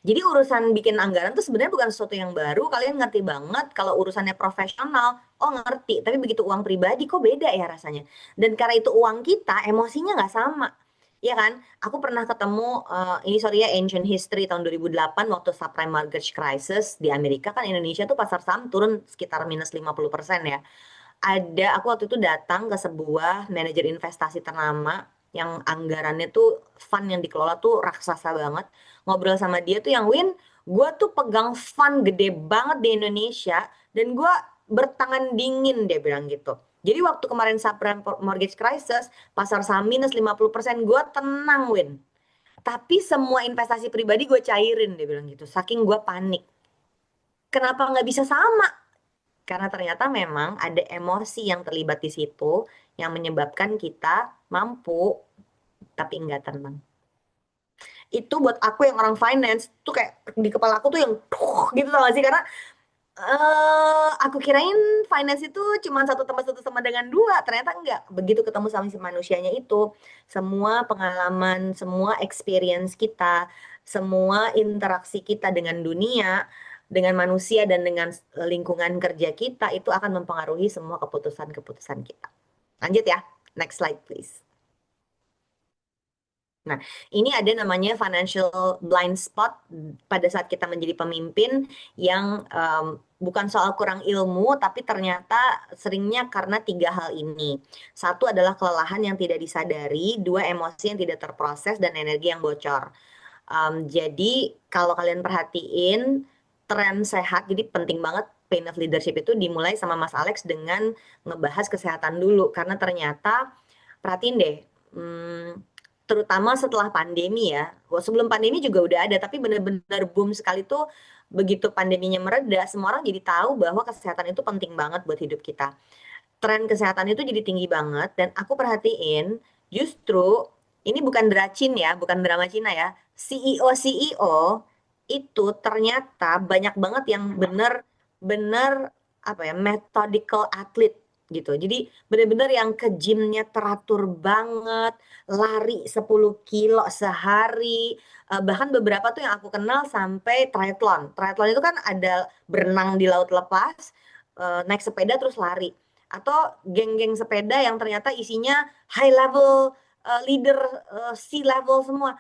Jadi urusan bikin anggaran tuh sebenarnya bukan sesuatu yang baru. Kalian ngerti banget kalau urusannya profesional, oh ngerti. Tapi begitu uang pribadi kok beda ya rasanya. Dan karena itu uang kita, emosinya nggak sama. Iya kan? Aku pernah ketemu, ini sorry ya, ancient history tahun 2008 waktu subprime mortgage crisis di Amerika kan Indonesia tuh pasar saham turun sekitar minus 50% ya. Aku waktu itu datang ke sebuah manajer investasi ternama yang anggarannya tuh fund yang dikelola tuh raksasa banget. Ngobrol sama dia tuh yang Win, gue tuh pegang fund gede banget di Indonesia dan gue bertangan dingin dia bilang gitu. Jadi waktu kemarin subprime mortgage crisis, pasar saham minus 50%, gue tenang Win. Tapi semua investasi pribadi gue cairin dia bilang gitu. Saking gue panik. Kenapa nggak bisa sama? Karena ternyata memang ada emosi yang terlibat di situ yang menyebabkan kita mampu tapi enggak tenang. Itu buat aku yang orang finance tuh kayak di kepala aku tuh yang gitu tau gak sih? Karena aku kirain finance itu cuma satu tambah satu sama dengan dua. Ternyata enggak. Begitu ketemu sama si manusianya itu, semua pengalaman, semua experience kita, semua interaksi kita dengan dunia, dengan manusia dan dengan lingkungan kerja kita itu akan mempengaruhi semua keputusan-keputusan kita. Lanjut ya. Next slide please. Nah, ini ada namanya financial blind spot pada saat kita menjadi pemimpin yang bukan soal kurang ilmu, tapi ternyata seringnya karena tiga hal ini. Satu adalah kelelahan yang tidak disadari, dua emosi yang tidak terproses, dan energi yang bocor. Jadi kalau kalian perhatiin tren sehat, jadi penting banget Pain of Leadership itu dimulai sama Mas Alex dengan ngebahas kesehatan dulu, karena ternyata perhatiin deh, terutama setelah pandemi ya. Wah, sebelum pandemi juga udah ada, tapi benar-benar boom sekali tuh begitu pandeminya mereda, semua orang jadi tahu bahwa kesehatan itu penting banget buat hidup kita. Tren kesehatan itu jadi tinggi banget dan aku perhatiin justru ini bukan dracin ya, bukan drama Cina ya. CEO itu ternyata banyak banget yang bener-bener apa ya, methodical athlete gitu. Jadi bener-bener yang ke gymnya teratur banget, lari 10 kilo sehari. Bahkan beberapa tuh yang aku kenal sampai triathlon. Triathlon itu kan ada berenang di laut lepas, naik sepeda terus lari, atau geng-geng sepeda yang ternyata isinya high level leader, C level semua.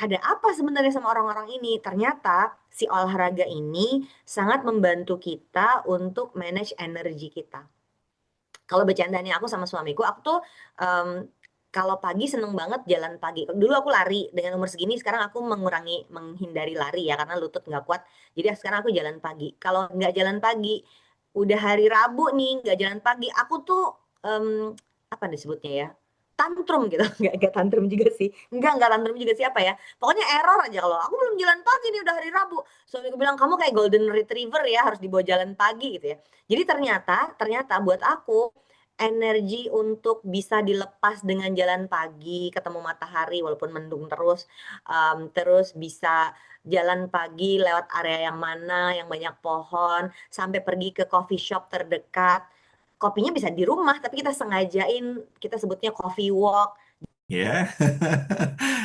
Ada apa sebenarnya sama orang-orang ini? Ternyata si olahraga ini sangat membantu kita untuk manage energi kita. Kalau bercandanya aku sama suamiku, aku tuh em, kalau pagi seneng banget jalan pagi. Dulu aku lari, dengan umur segini sekarang aku menghindari lari ya karena lutut nggak kuat. Jadi sekarang aku jalan pagi. Kalau nggak jalan pagi, udah hari Rabu nih nggak jalan pagi, aku tuh em, apa disebutnya ya? Tantrum gitu. Nggak tantrum juga sih. Nggak tantrum juga sih apa ya? Pokoknya error aja kalau aku belum jalan pagi nih udah hari Rabu. Suamiku bilang kamu kayak golden retriever ya harus dibawa jalan pagi gitu ya. Jadi ternyata buat aku energi untuk bisa dilepas dengan jalan pagi, ketemu matahari walaupun mendung terus, terus bisa jalan pagi lewat area yang mana yang banyak pohon, sampai pergi ke coffee shop terdekat. Kopinya bisa di rumah, tapi kita sengajain, kita sebutnya coffee walk. Ya,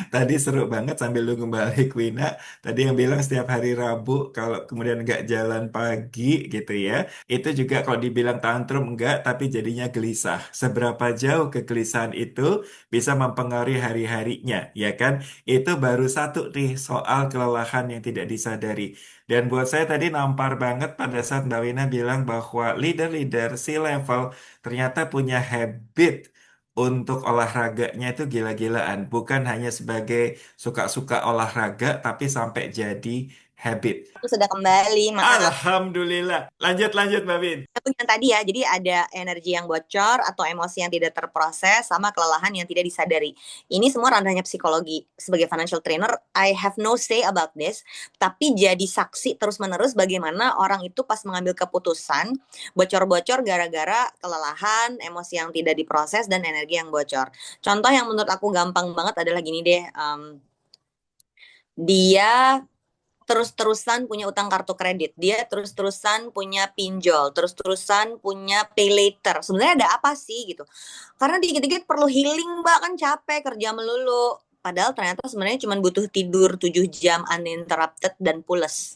tadi seru banget sambil nunggu balik Wina. Tadi yang bilang setiap hari Rabu kalau kemudian nggak jalan pagi gitu ya. Itu juga kalau dibilang tantrum enggak, tapi jadinya gelisah. Seberapa jauh kegelisahan itu bisa mempengaruhi hari-harinya, ya kan? Itu baru satu nih soal kelelahan yang tidak disadari. Dan buat saya tadi nampar banget pada saat Mbak Wina bilang bahwa leader-leader C-level ternyata punya habit untuk olahraganya itu gila-gilaan. Bukan hanya sebagai suka-suka olahraga, tapi sampai jadi habit. Aku sudah kembali, maaf. Alhamdulillah. Lanjut, lanjut, Mbak Bin. Aku yang tadi ya, jadi ada energi yang bocor atau emosi yang tidak terproses sama kelelahan yang tidak disadari. Ini semua ranahnya psikologi. Sebagai financial trainer, I have no say about this, tapi jadi saksi terus-menerus bagaimana orang itu pas mengambil keputusan bocor-bocor gara-gara kelelahan, emosi yang tidak diproses, dan energi yang bocor. Contoh yang menurut aku gampang banget adalah gini deh, dia terus-terusan punya utang kartu kredit, dia terus-terusan punya pinjol, terus-terusan punya pay later. Sebenarnya ada apa sih gitu? Karena dikit-dikit perlu healing, Mbak, kan capek kerja melulu. Padahal ternyata sebenarnya cuma butuh tidur 7 jam uninterrupted dan pules.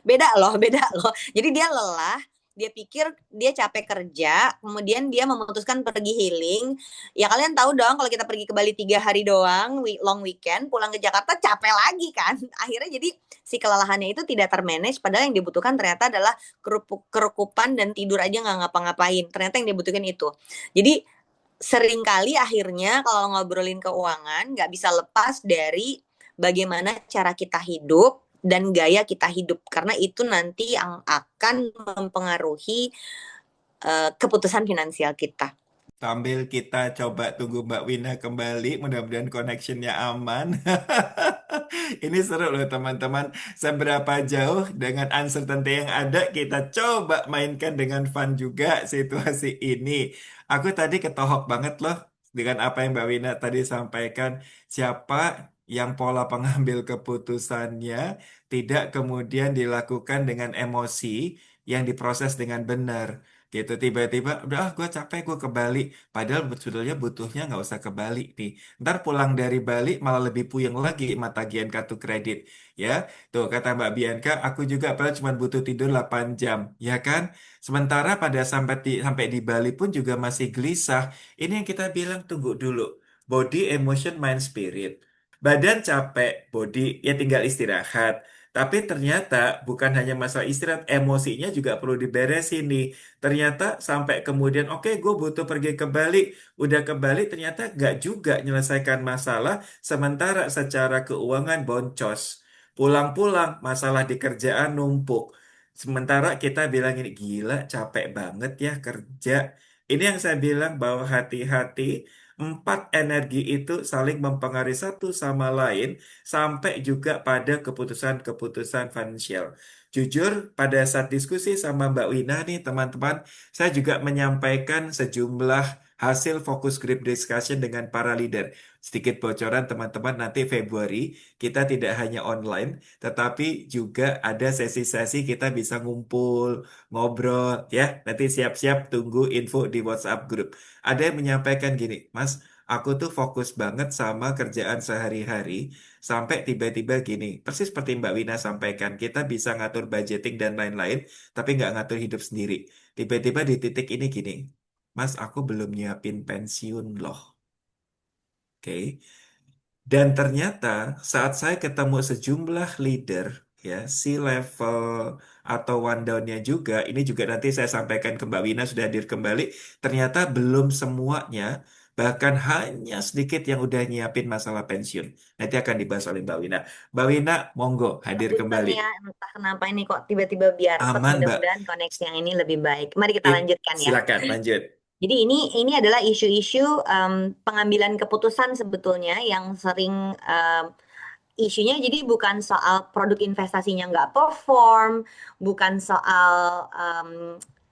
Beda loh, beda loh. Jadi dia lelah, dia pikir dia capek kerja, kemudian dia memutuskan pergi healing. Ya kalian tahu dong kalau kita pergi ke Bali 3 hari doang, long weekend, pulang ke Jakarta capek lagi kan. Akhirnya jadi si kelelahannya itu tidak termanage, padahal yang dibutuhkan ternyata adalah kerukupan dan tidur aja nggak ngapa-ngapain. Ternyata yang dibutuhkan itu. Jadi seringkali akhirnya kalau ngobrolin keuangan nggak bisa lepas dari bagaimana cara kita hidup dan gaya kita hidup, karena itu nanti yang akan mempengaruhi keputusan finansial kita. Sambil kita coba tunggu Mbak Wina kembali, mudah-mudahan connectionnya aman. Ini seru loh teman-teman. Seberapa jauh dengan uncertainty yang ada, kita coba mainkan dengan fun juga situasi ini. Aku tadi ketohok banget loh dengan apa yang Mbak Wina tadi sampaikan, siapa yang pola pengambil keputusannya tidak kemudian dilakukan dengan emosi yang diproses dengan benar. Gitu tiba-tiba udah gue capek gue ke Bali padahal sebetulnya butuhnya nggak usah ke Bali nih ntar pulang dari Bali malah lebih puyeng lagi sama tagihan kartu kredit ya tuh kata Mbak Bianca aku juga padahal cuma butuh tidur 8 jam ya kan sementara pada sampai di Bali pun juga masih gelisah ini yang kita bilang tunggu dulu. Body, emotion, mind, spirit. Badan capek, body ya tinggal istirahat. Tapi ternyata bukan hanya masalah istirahat, emosinya juga perlu diberesin nih. Ternyata sampai kemudian, oke gue butuh pergi ke Bali. Udah ke Bali ternyata nggak juga menyelesaikan masalah. Sementara secara keuangan boncos. Pulang-pulang masalah di kerjaan numpuk. Sementara kita bilang ini gila capek banget ya kerja. Ini yang saya bilang bahwa hati-hati empat energi itu saling mempengaruhi satu sama lain sampai juga pada keputusan-keputusan finansial. Jujur, pada saat diskusi sama Mbak Wina nih teman-teman, saya juga menyampaikan sejumlah hasil focus group discussion dengan para leader. Sedikit bocoran teman-teman, nanti Februari kita tidak hanya online, tetapi juga ada sesi-sesi kita bisa ngumpul, ngobrol, ya. Nanti siap-siap tunggu info di WhatsApp group. Ada yang menyampaikan gini, Mas, aku tuh fokus banget sama kerjaan sehari-hari sampai tiba-tiba gini. Persis seperti Mbak Wina sampaikan, kita bisa ngatur budgeting dan lain-lain, tapi nggak ngatur hidup sendiri. Tiba-tiba di titik ini gini, Mas, aku belum nyiapin pensiun loh. Oke. Dan ternyata saat saya ketemu sejumlah leader, ya, C-level atau one down-nya juga, ini juga nanti saya sampaikan ke Mbak Wina sudah hadir kembali, ternyata belum semuanya, bahkan hanya sedikit yang udah nyiapin masalah pensiun. Nanti akan dibahas oleh Mbak Wina. Mbak Wina, monggo hadir Punten kembali. ya, entah kenapa ini kok tiba-tiba biar cepet. Aman, Mbak. Mudah-mudahan koneksi yang ini lebih baik. Mari kita lanjutkan ya. Silakan lanjut. Jadi ini adalah isu-isu pengambilan keputusan sebetulnya yang sering isunya jadi bukan soal produk investasinya nggak perform, bukan soal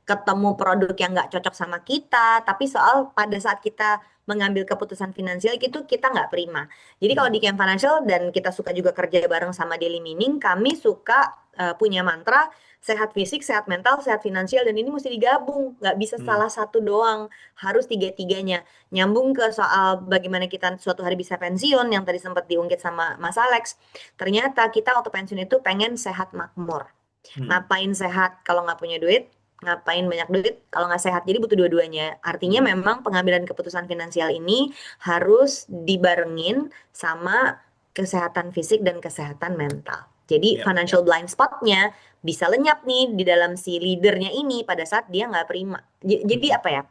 ketemu produk yang nggak cocok sama kita, tapi soal pada saat kita mengambil keputusan finansial itu kita nggak prima. Jadi kalau di Camp Financial dan kita suka juga kerja bareng sama Daily Meaning, kami suka punya mantra sehat fisik, sehat mental, sehat finansial dan ini mesti digabung, nggak bisa Hmm. salah satu doang, harus tiga-tiganya. Nyambung ke soal bagaimana kita suatu hari bisa pensiun yang tadi sempat diungkit sama Mas Alex. Ternyata kita waktu pensiun itu pengen sehat makmur. Hmm. Ngapain sehat kalau nggak punya duit? Ngapain banyak duit kalau nggak sehat? Jadi butuh dua-duanya. Artinya Hmm. memang pengambilan keputusan finansial ini harus dibarengin sama kesehatan fisik dan kesehatan mental. Jadi Ya. financial blind spotnya bisa lenyap nih di dalam si leadernya ini pada saat dia nggak prima. Jadi Hmm. apa ya?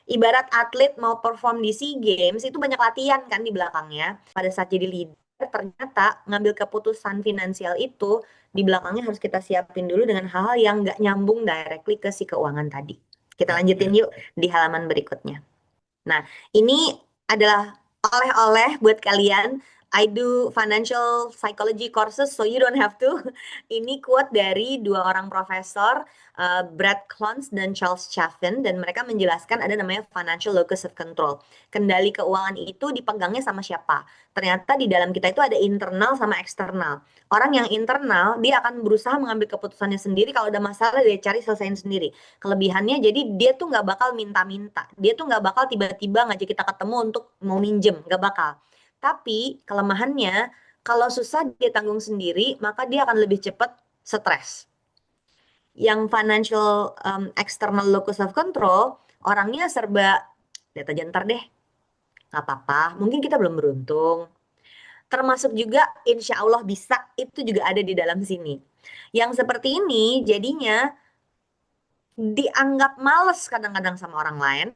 Ibarat atlet mau perform di SEA Games itu banyak latihan kan di belakangnya. Pada saat jadi leader ternyata ngambil keputusan finansial itu di belakangnya harus kita siapin dulu dengan hal-hal yang nggak nyambung directly ke si keuangan tadi. Kita Ya. lanjutin Ya. yuk di halaman berikutnya. Nah, ini adalah oleh-oleh buat kalian. I do financial psychology courses, so you don't have to. Ini quote dari dua orang profesor, Brad Klontz dan Charles Chaffin, dan mereka menjelaskan ada namanya financial locus of control. Kendali keuangan itu dipegangnya sama siapa? Ternyata di dalam kita itu ada internal sama eksternal. Orang yang internal, dia akan berusaha mengambil keputusannya sendiri. Kalau ada masalah, dia cari selesaiin sendiri. Kelebihannya jadi dia tuh nggak bakal minta-minta, dia tuh nggak bakal tiba-tiba ngajak kita ketemu untuk mau minjem, nggak bakal. Tapi kelemahannya kalau susah dia tanggung sendiri maka dia akan lebih cepat stres. Yang financial external locus of control orangnya serba lihat aja ntar deh, nggak apa-apa, mungkin kita belum beruntung, termasuk juga insya Allah bisa, itu juga ada di dalam sini. Yang seperti ini jadinya dianggap males kadang-kadang sama orang lain,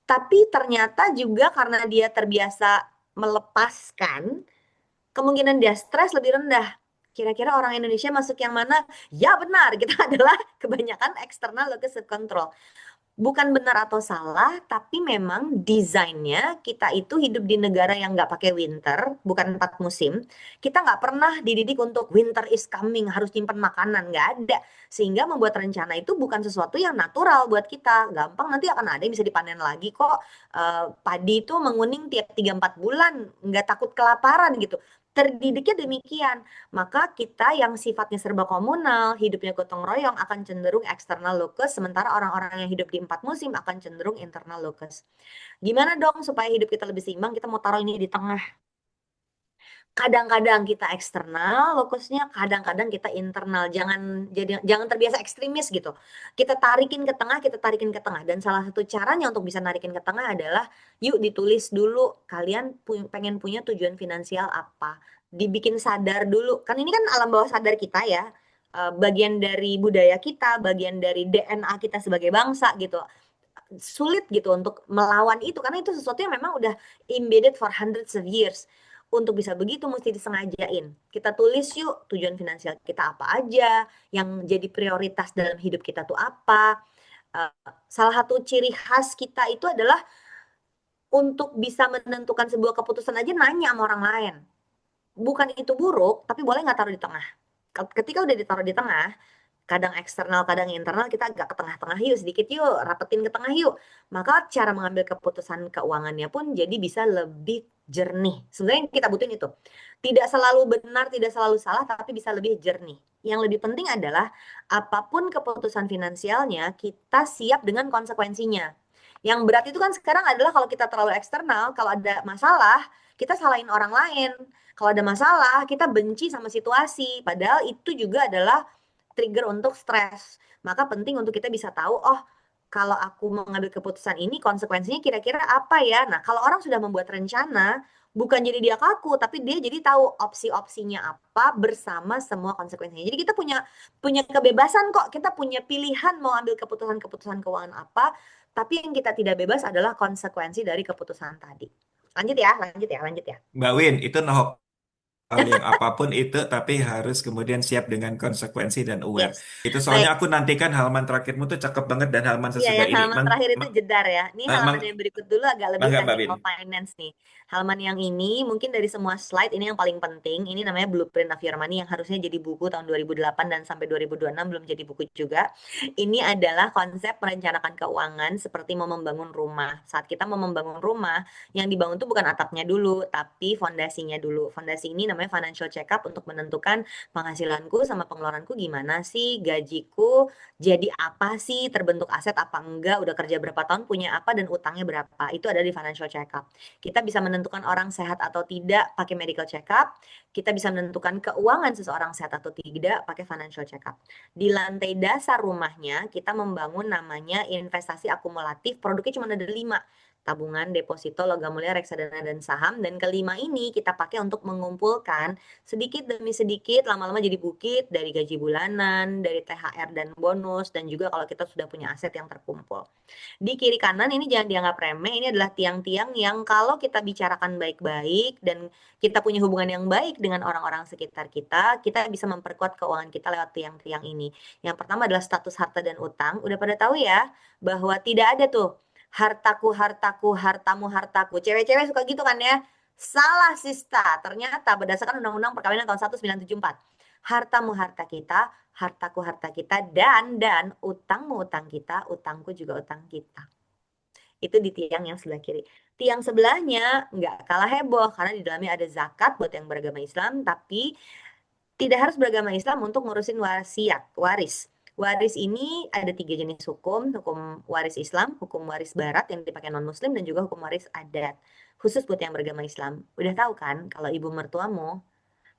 tapi ternyata juga karena dia terbiasa melepaskan, kemungkinan dia stres lebih rendah. Kira-kira orang Indonesia masuk yang mana? Ya benar, kita adalah kebanyakan external locus of control. bukan benar atau salah, tapi memang desainnya kita itu hidup di negara yang nggak pakai winter, bukan 4 musim. Kita nggak pernah dididik untuk winter is coming, harus nyimpen makanan, nggak ada. Sehingga membuat rencana itu bukan sesuatu yang natural buat kita. Gampang nanti akan ada yang bisa dipanen lagi kok. Padi itu menguning tiap 3-4 bulan, nggak takut kelaparan gitu. Terdidiknya demikian. Maka kita yang sifatnya serba komunal, hidupnya gotong royong akan cenderung eksternal locus, sementara orang-orang yang hidup di 4 musim akan cenderung internal locus. Gimana dong supaya hidup kita lebih seimbang? Kita mau taruh ini di tengah. Kadang-kadang kita eksternal lokusnya, kadang-kadang kita internal. Jangan terbiasa ekstremis gitu. Kita tarikin ke tengah, kita tarikin ke tengah. Dan salah satu caranya untuk bisa narikin ke tengah adalah yuk ditulis dulu kalian pengen punya tujuan finansial apa. Dibikin sadar dulu. Kan ini kan alam bawah sadar kita ya. Bagian dari budaya kita, bagian dari DNA kita sebagai bangsa gitu. Sulit gitu untuk melawan itu karena itu sesuatu yang memang udah embedded for hundreds of years. Untuk bisa begitu mesti disengajain. Kita tulis yuk tujuan finansial kita apa aja, yang jadi prioritas dalam hidup kita tuh apa. Eh, Salah satu ciri khas kita itu adalah untuk bisa menentukan sebuah keputusan aja nanya sama orang lain. Bukan itu buruk, tapi boleh nggak taruh di tengah. Ketika udah ditaruh di tengah, kadang eksternal, kadang internal, kita agak ke tengah-tengah yuk, sedikit yuk, rapetin ke tengah yuk. Maka cara mengambil keputusan keuangannya pun jadi bisa lebih jernih. Sebenarnya yang kita butuhin itu. Tidak selalu benar, tidak selalu salah, tapi bisa lebih jernih. Yang lebih penting adalah apapun keputusan finansialnya, kita siap dengan konsekuensinya. Yang berat itu kan sekarang adalah kalau kita terlalu eksternal, kalau ada masalah, kita salahin orang lain. Kalau ada masalah, kita benci sama situasi. Padahal itu juga adalah trigger untuk stres. Maka penting untuk kita bisa tahu, oh kalau aku mengambil keputusan ini konsekuensinya kira-kira apa ya. Nah, kalau orang sudah membuat rencana, bukan jadi dia kaku, tapi dia jadi tahu opsi-opsinya apa bersama semua konsekuensinya. Jadi kita punya punya kebebasan kok, kita punya pilihan mau ambil keputusan-keputusan keuangan apa, tapi yang kita tidak bebas adalah konsekuensi dari keputusan tadi. Lanjut ya, lanjut ya, lanjut ya. Mbak Win, itu no hal yang apapun itu, tapi harus kemudian siap dengan konsekuensi dan aware. Yes. Itu soalnya Baik. aku nantikan halaman terakhirmu tuh cakep banget dan halaman Iya, sesudah yang ini. halaman terakhir itu jedar ya. Ini Mang, halaman yang berikut dulu agak lebih Mangga Mbak Win. technical finance nih. Halaman yang ini mungkin dari semua slide ini yang paling penting. Ini namanya Blueprint of Your Money yang harusnya jadi buku tahun 2008 dan sampai 2026 belum jadi buku juga. Ini adalah konsep merencanakan keuangan seperti mau membangun rumah. Saat kita mau membangun rumah, yang dibangun tuh bukan atapnya dulu, tapi fondasinya dulu. Fondasi ini namanya financial check up untuk menentukan penghasilanku sama pengeluaranku gimana sih, gajiku jadi apa sih, terbentuk aset apa enggak, udah kerja berapa tahun, punya apa, dan utangnya berapa. Itu ada di financial check up. Kita bisa menentukan orang sehat atau tidak pakai medical check up. Kita bisa menentukan keuangan seseorang sehat atau tidak pakai financial check up. Di lantai dasar rumahnya, kita membangun namanya investasi akumulatif. Produknya cuma ada 5. Tabungan, deposito, logam mulia, reksadana, dan saham. Dan kelima ini kita pakai untuk mengumpulkan sedikit demi sedikit lama-lama jadi bukit dari gaji bulanan, dari THR dan bonus, dan juga kalau kita sudah punya aset yang terkumpul. Di kiri kanan ini jangan dianggap remeh, ini adalah tiang-tiang yang kalau kita bicarakan baik-baik dan kita punya hubungan yang baik dengan orang-orang sekitar kita, kita bisa memperkuat keuangan kita lewat tiang-tiang ini. Yang pertama adalah status harta dan utang. Udah pada tahu ya bahwa tidak ada tuh hartaku, hartaku, hartamu, hartaku. Cewek-cewek suka gitu kan ya. Salah Sista, ternyata berdasarkan Undang-Undang Perkawinan tahun 1974. Hartamu harta kita, hartaku harta kita, dan utangmu utang kita, utangku juga utang kita. Itu di tiang yang sebelah kiri. Tiang sebelahnya nggak kalah heboh karena di dalamnya ada zakat buat yang beragama Islam, tapi tidak harus beragama Islam untuk ngurusin wasiat, waris. Waris ini ada 3 jenis hukum, hukum waris Islam, hukum waris Barat yang dipakai non-Muslim, dan juga hukum waris adat. Khusus buat yang beragama Islam. Udah tahu kan kalau ibu mertuamu,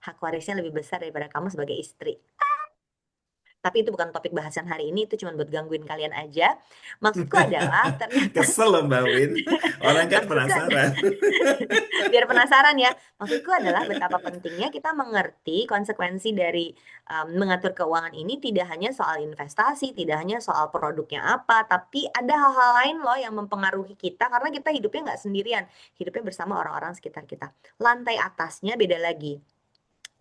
hak warisnya lebih besar daripada kamu sebagai istri. Tapi itu bukan topik bahasan hari ini, itu cuma buat gangguin kalian aja. Maksudku adalah ternyata Kesel loh Mbak Win. Orang kan maksudku penasaran. biar penasaran ya. Maksudku adalah betapa pentingnya kita mengerti konsekuensi dari mengatur keuangan ini tidak hanya soal investasi, tidak hanya soal produknya apa, tapi ada hal-hal lain loh yang mempengaruhi kita karena kita hidupnya nggak sendirian, hidupnya bersama orang-orang sekitar kita. Lantai atasnya beda lagi.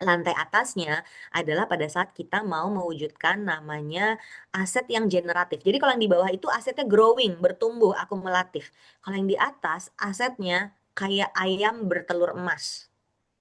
Lantai atasnya adalah pada saat kita mau mewujudkan namanya aset yang generatif. Jadi kalau yang di bawah itu asetnya growing, bertumbuh, akumulatif. Kalau yang di atas asetnya kayak ayam bertelur emas.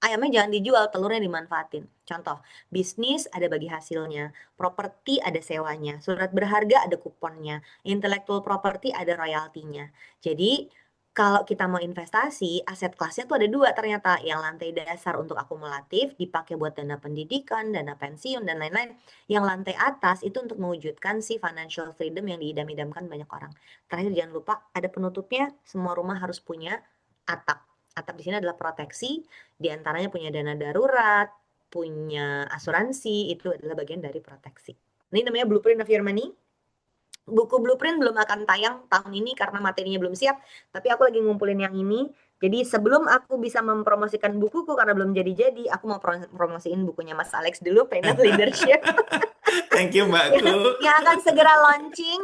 Ayamnya jangan dijual, telurnya dimanfaatin. Contoh, bisnis ada bagi hasilnya, properti ada sewanya, surat berharga ada kuponnya, intellectual property ada royaltinya. Jadi kalau kita mau investasi, aset kelasnya tuh ada dua ternyata. Yang lantai dasar untuk akumulatif, dipakai buat dana pendidikan, dana pensiun, dan lain-lain. Yang lantai atas itu untuk mewujudkan si financial freedom yang diidam-idamkan banyak orang. Terakhir jangan lupa, ada penutupnya, semua rumah harus punya atap. Atap di sini adalah proteksi, di antaranya punya dana darurat, punya asuransi, itu adalah bagian dari proteksi. Ini namanya Blueprint of Your Money. Buku Blueprint belum akan tayang tahun ini karena materinya belum siap, tapi aku lagi ngumpulin yang ini. Jadi sebelum aku bisa mempromosikan bukuku karena belum jadi-jadi, aku mau promosiin bukunya Mas Alex dulu, Pain of Leadership, Thank you yang, Mbakku. yang akan segera launching,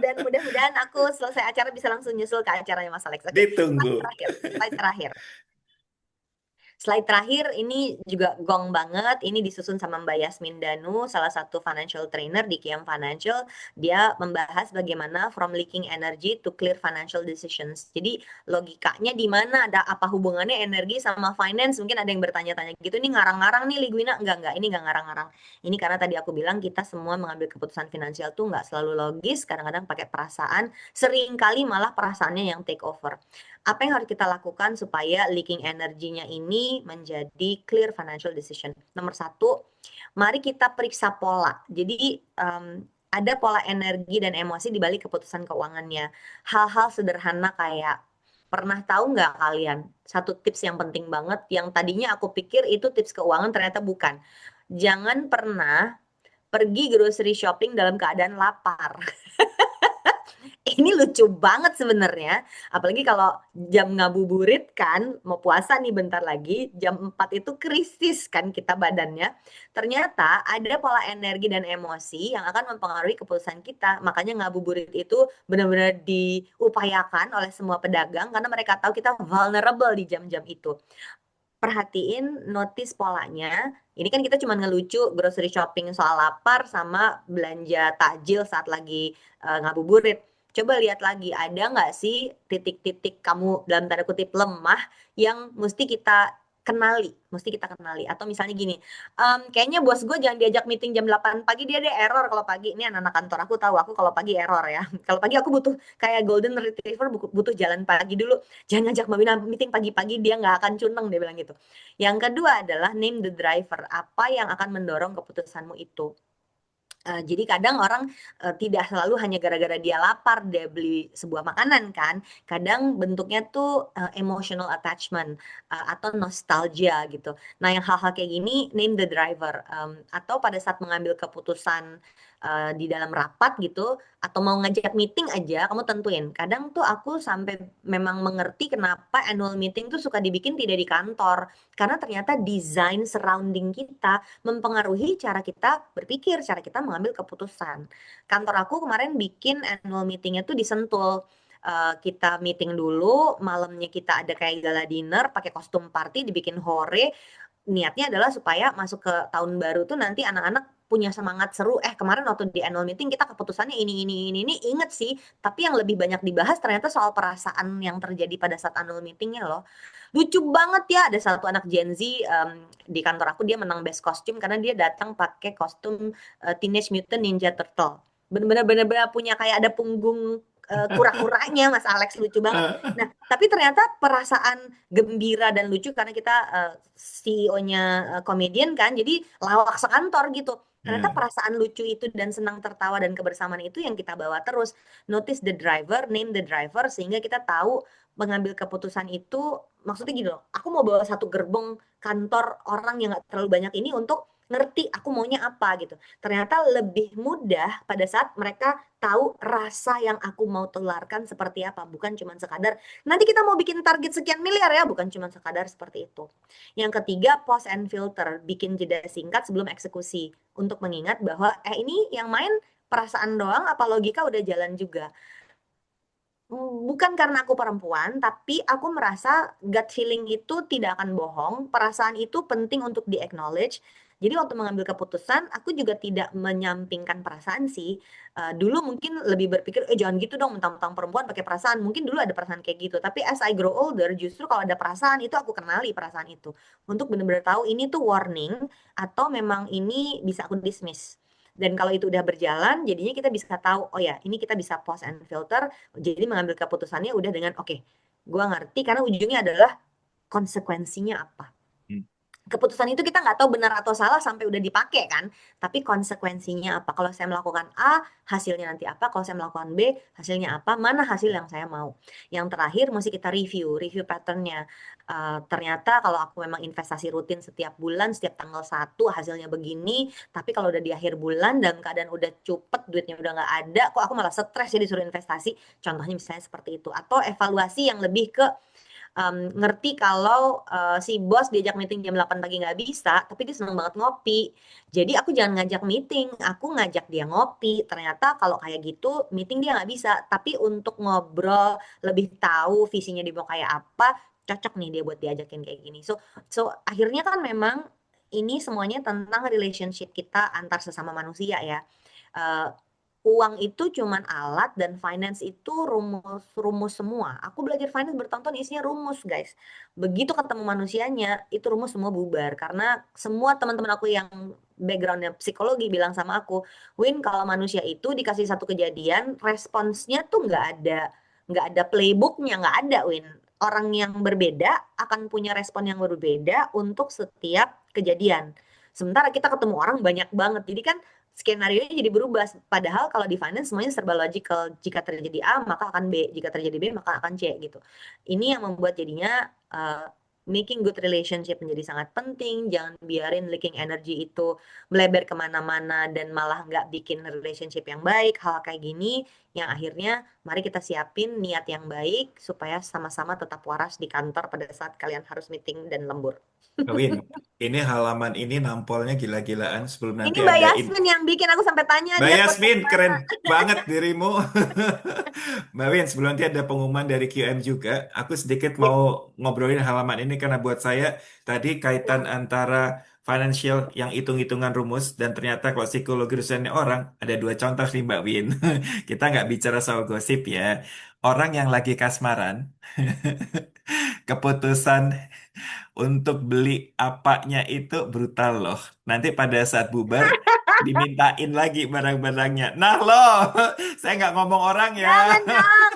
dan mudah-mudahan aku selesai acara bisa langsung nyusul ke acaranya Mas Alex. Oke, slide Ditunggu. terakhir, slide terakhir. Slide terakhir ini juga gong banget. Ini disusun sama Mbak Yasmin Danu, salah satu financial trainer di Kiam Financial. Dia membahas bagaimana from leaking energy to clear financial decisions. Jadi logikanya di mana, ada apa hubungannya energi sama finance? Mungkin ada yang bertanya-tanya gitu. Ini ngarang-ngarang nih Ligwina? Enggak. Ini enggak ngarang-ngarang. Ini karena tadi aku bilang kita semua mengambil keputusan finansial tuh enggak selalu logis. Kadang-kadang pakai perasaan. Seringkali malah perasaannya yang take over. Apa yang harus kita lakukan supaya leaking energinya ini menjadi clear financial decision? Nomor satu, mari kita periksa pola. Jadi ada pola energi dan emosi di balik keputusan keuangannya. Hal-hal sederhana kayak, pernah tahu nggak kalian satu tips yang penting banget yang tadinya aku pikir itu tips keuangan ternyata bukan. Jangan pernah pergi grocery shopping dalam keadaan lapar. Ini lucu banget sebenarnya, apalagi kalau jam ngabuburit kan, mau puasa nih bentar lagi, jam 4 itu krisis kan kita badannya. Ternyata ada pola energi dan emosi yang akan mempengaruhi keputusan kita. Makanya ngabuburit itu benar-benar diupayakan oleh semua pedagang karena mereka tahu kita vulnerable di jam-jam itu. Perhatiin, notice polanya. Ini kan kita cuma ngelucu grocery shopping soal lapar sama belanja takjil saat lagi ngabuburit. Coba lihat lagi, ada nggak sih titik-titik kamu dalam tanda kutip lemah yang mesti kita kenali. Atau misalnya gini, kayaknya bos gue jangan diajak meeting jam 8 pagi, dia ada error kalau pagi. Ini anak-anak kantor aku tahu, aku kalau pagi error ya. Kalau pagi aku butuh kayak golden retriever, butuh jalan pagi dulu. Jangan ngajak Mbak Wina meeting pagi-pagi, dia nggak akan cuneng, dia bilang gitu. Yang kedua adalah name the driver, apa yang akan mendorong keputusanmu itu. Jadi kadang orang tidak selalu hanya gara-gara dia lapar dia beli sebuah makanan kan. Kadang bentuknya tuh emotional attachment atau nostalgia gitu. Nah yang hal-hal kayak gini name the driver. Atau pada saat mengambil keputusan di dalam rapat gitu atau mau ngajak meeting aja kamu tentuin. Kadang tuh aku sampai memang mengerti kenapa annual meeting tuh suka dibikin tidak di kantor. Karena ternyata desain surrounding kita mempengaruhi cara kita berpikir, cara kita mengambil keputusan. Kantor aku kemarin bikin annual meetingnya tuh di Sentul. Kita meeting dulu, malamnya kita ada kayak gala dinner, pakai kostum party, dibikin hore. Niatnya adalah supaya masuk ke tahun baru tuh nanti anak-anak punya semangat seru. Kemarin waktu di annual meeting kita keputusannya ini. Inget sih, tapi yang lebih banyak dibahas ternyata soal perasaan yang terjadi pada saat annual meetingnya loh. Lucu banget ya, ada satu anak Gen Z di kantor aku, dia menang best costume karena dia datang pakai kostum Teenage Mutant Ninja Turtle. Bener-bener punya kayak ada punggung kura-kuranya Mas Alex, lucu banget. Nah, tapi ternyata perasaan gembira dan lucu karena kita CEO-nya komedian kan, jadi lawak sekantor gitu. Ternyata Hmm. perasaan lucu itu dan senang tertawa dan kebersamaan itu yang kita bawa terus. Notice the driver, name the driver, sehingga kita tahu mengambil keputusan itu, maksudnya gini loh, aku mau bawa satu gerbong kantor orang yang gak terlalu banyak ini untuk ngerti aku maunya apa gitu. Ternyata lebih mudah pada saat mereka tahu rasa yang aku mau tularkan seperti apa, bukan cuma sekadar nanti kita mau bikin target sekian miliar ya, bukan cuma sekadar seperti itu. Yang ketiga, pause and filter, bikin jeda singkat sebelum eksekusi untuk mengingat bahwa ini yang main perasaan doang apa logika udah jalan juga. Bukan karena aku perempuan, tapi aku merasa gut feeling itu tidak akan bohong. Perasaan itu penting untuk di-acknowledge. Jadi waktu mengambil keputusan, aku juga tidak menyampingkan perasaan sih. Dulu mungkin lebih berpikir, jangan gitu dong, mentang-mentang perempuan pakai perasaan. Mungkin dulu ada perasaan kayak gitu. Tapi as I grow older, justru kalau ada perasaan itu aku kenali perasaan itu. Untuk benar-benar tahu ini tuh warning atau memang ini bisa aku dismiss. Dan kalau itu udah berjalan, jadinya kita bisa tahu, oh ya, ini kita bisa pause and filter. Jadi mengambil keputusannya udah dengan oke, gua ngerti karena ujungnya adalah konsekuensinya apa. Keputusan itu kita nggak tahu benar atau salah sampai udah dipakai kan, tapi konsekuensinya apa? Kalau saya melakukan A, hasilnya nanti apa? Kalau saya melakukan B, hasilnya apa? Mana hasil yang saya mau? Yang terakhir mesti kita review patternnya. Ternyata kalau aku memang investasi rutin setiap bulan, setiap tanggal 1 hasilnya begini, tapi kalau udah di akhir bulan dan keadaan udah cupet, duitnya udah nggak ada, kok aku malah stres ya disuruh investasi. Contohnya misalnya seperti itu. Atau evaluasi yang lebih ke ngerti kalau si bos diajak meeting jam 8 pagi nggak bisa, tapi dia seneng banget ngopi. Jadi aku jangan ngajak meeting, aku ngajak dia ngopi. Ternyata kalau kayak gitu, meeting dia nggak bisa. Tapi untuk ngobrol, lebih tahu visinya dia mau kayak apa, cocok nih dia buat diajakin kayak gini. So akhirnya kan memang ini semuanya tentang relationship kita antar sesama manusia ya. Eh, Uang itu cuman alat dan finance itu rumus-rumus semua. Aku belajar finance bertahun-tahun isinya rumus, guys. Begitu ketemu manusianya, itu rumus semua bubar. Karena semua teman-teman aku yang backgroundnya psikologi bilang sama aku, Win, kalau manusia itu dikasih satu kejadian, responsnya tuh nggak ada playbooknya, nggak ada, Win. Orang yang berbeda akan punya respon yang berbeda untuk setiap kejadian. Sementara kita ketemu orang banyak banget. Jadi kan skenario jadi berubah. Padahal kalau di finance semuanya serba logical. Jika terjadi A, maka akan B. Jika terjadi B, maka akan C gitu. Ini yang membuat jadinya making good relationship menjadi sangat penting. Jangan biarin leaking energy itu melebar kemana-mana dan malah nggak bikin relationship yang baik. Hal kayak gini yang akhirnya mari kita siapin niat yang baik supaya sama-sama tetap waras di kantor pada saat kalian harus meeting dan lembur. Win, ini halaman ini nampolnya gila-gilaan sebelum Ini nanti Mbak ada Yasmin yang bikin aku sampai tanya Mbak dia kok Yasmin, dari keren mana. banget dirimu. Mbak Win, sebelum nanti ada pengumuman dari QM juga, aku sedikit Ya. mau ngobrolin halaman ini karena buat saya tadi kaitan antara financial yang hitung-hitungan rumus dan ternyata kalau psikologi rujukannya orang, ada dua contoh nih Mbak Win. Kita nggak bicara soal gosip ya. Orang yang lagi kasmaran, keputusan untuk beli apanya itu brutal loh. Nanti pada saat bubar dimintain lagi barang-barangnya. Nah loh, saya nggak ngomong orang ya. Jangan dong.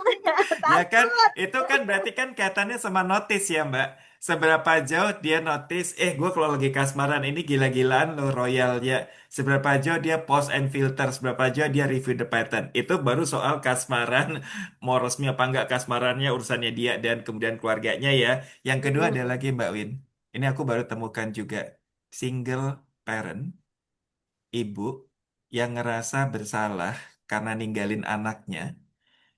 Ya kan, Takut. itu kan berarti kan kaitannya sama notice ya Mbak. Seberapa jauh dia notice, gue kalau lagi kasmaran ini gila-gilaan loh royalnya. Seberapa jauh dia post and filter, seberapa jauh dia review the pattern. Itu baru soal kasmaran, mau resmi apa enggak kasmarannya, urusannya dia dan kemudian keluarganya ya. Yang kedua ada Mm-mm. lagi Mbak Win. Ini aku baru temukan juga. Single parent, ibu yang ngerasa bersalah karena ninggalin anaknya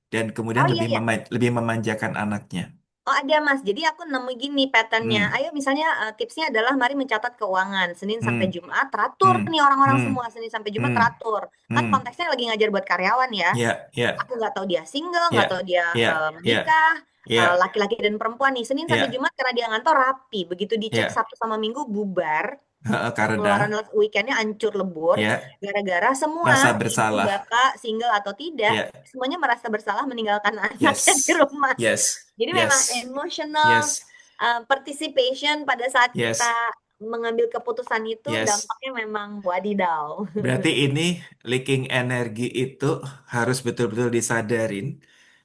dan kemudian Oh iya ya. lebih memanjakan anaknya. Oh ada Mas. Jadi aku nemu gini patternnya. Hmm, Ayo misalnya tipsnya adalah mari mencatat keuangan. Senin sampai hmm, Jumat teratur hmm, nih orang-orang hmm, semua. Senin sampai Jumat hmm, teratur. Kan hmm. konteksnya lagi ngajar buat karyawan ya. Ya, ya, Aku nggak tahu dia single, nggak tahu ya, dia ya, ya, menikah, ya, laki-laki dan perempuan nih. Senin sampai ya, Jumat karena dia ngantor rapi. Begitu dicek ya. Sabtu sama Minggu bubar. Pengeluaran Karena weekendnya hancur lebur ya gara-gara semua rasa ibu bersalah. bapak single atau tidak Ya, semuanya merasa bersalah meninggalkan anaknya di yes, rumah. yes, Jadi memang yes, emotional yes, participation pada saat kita yes, mengambil keputusan itu yes. dampaknya memang wadidaw. Berarti ini leaking energi itu harus betul-betul disadarin.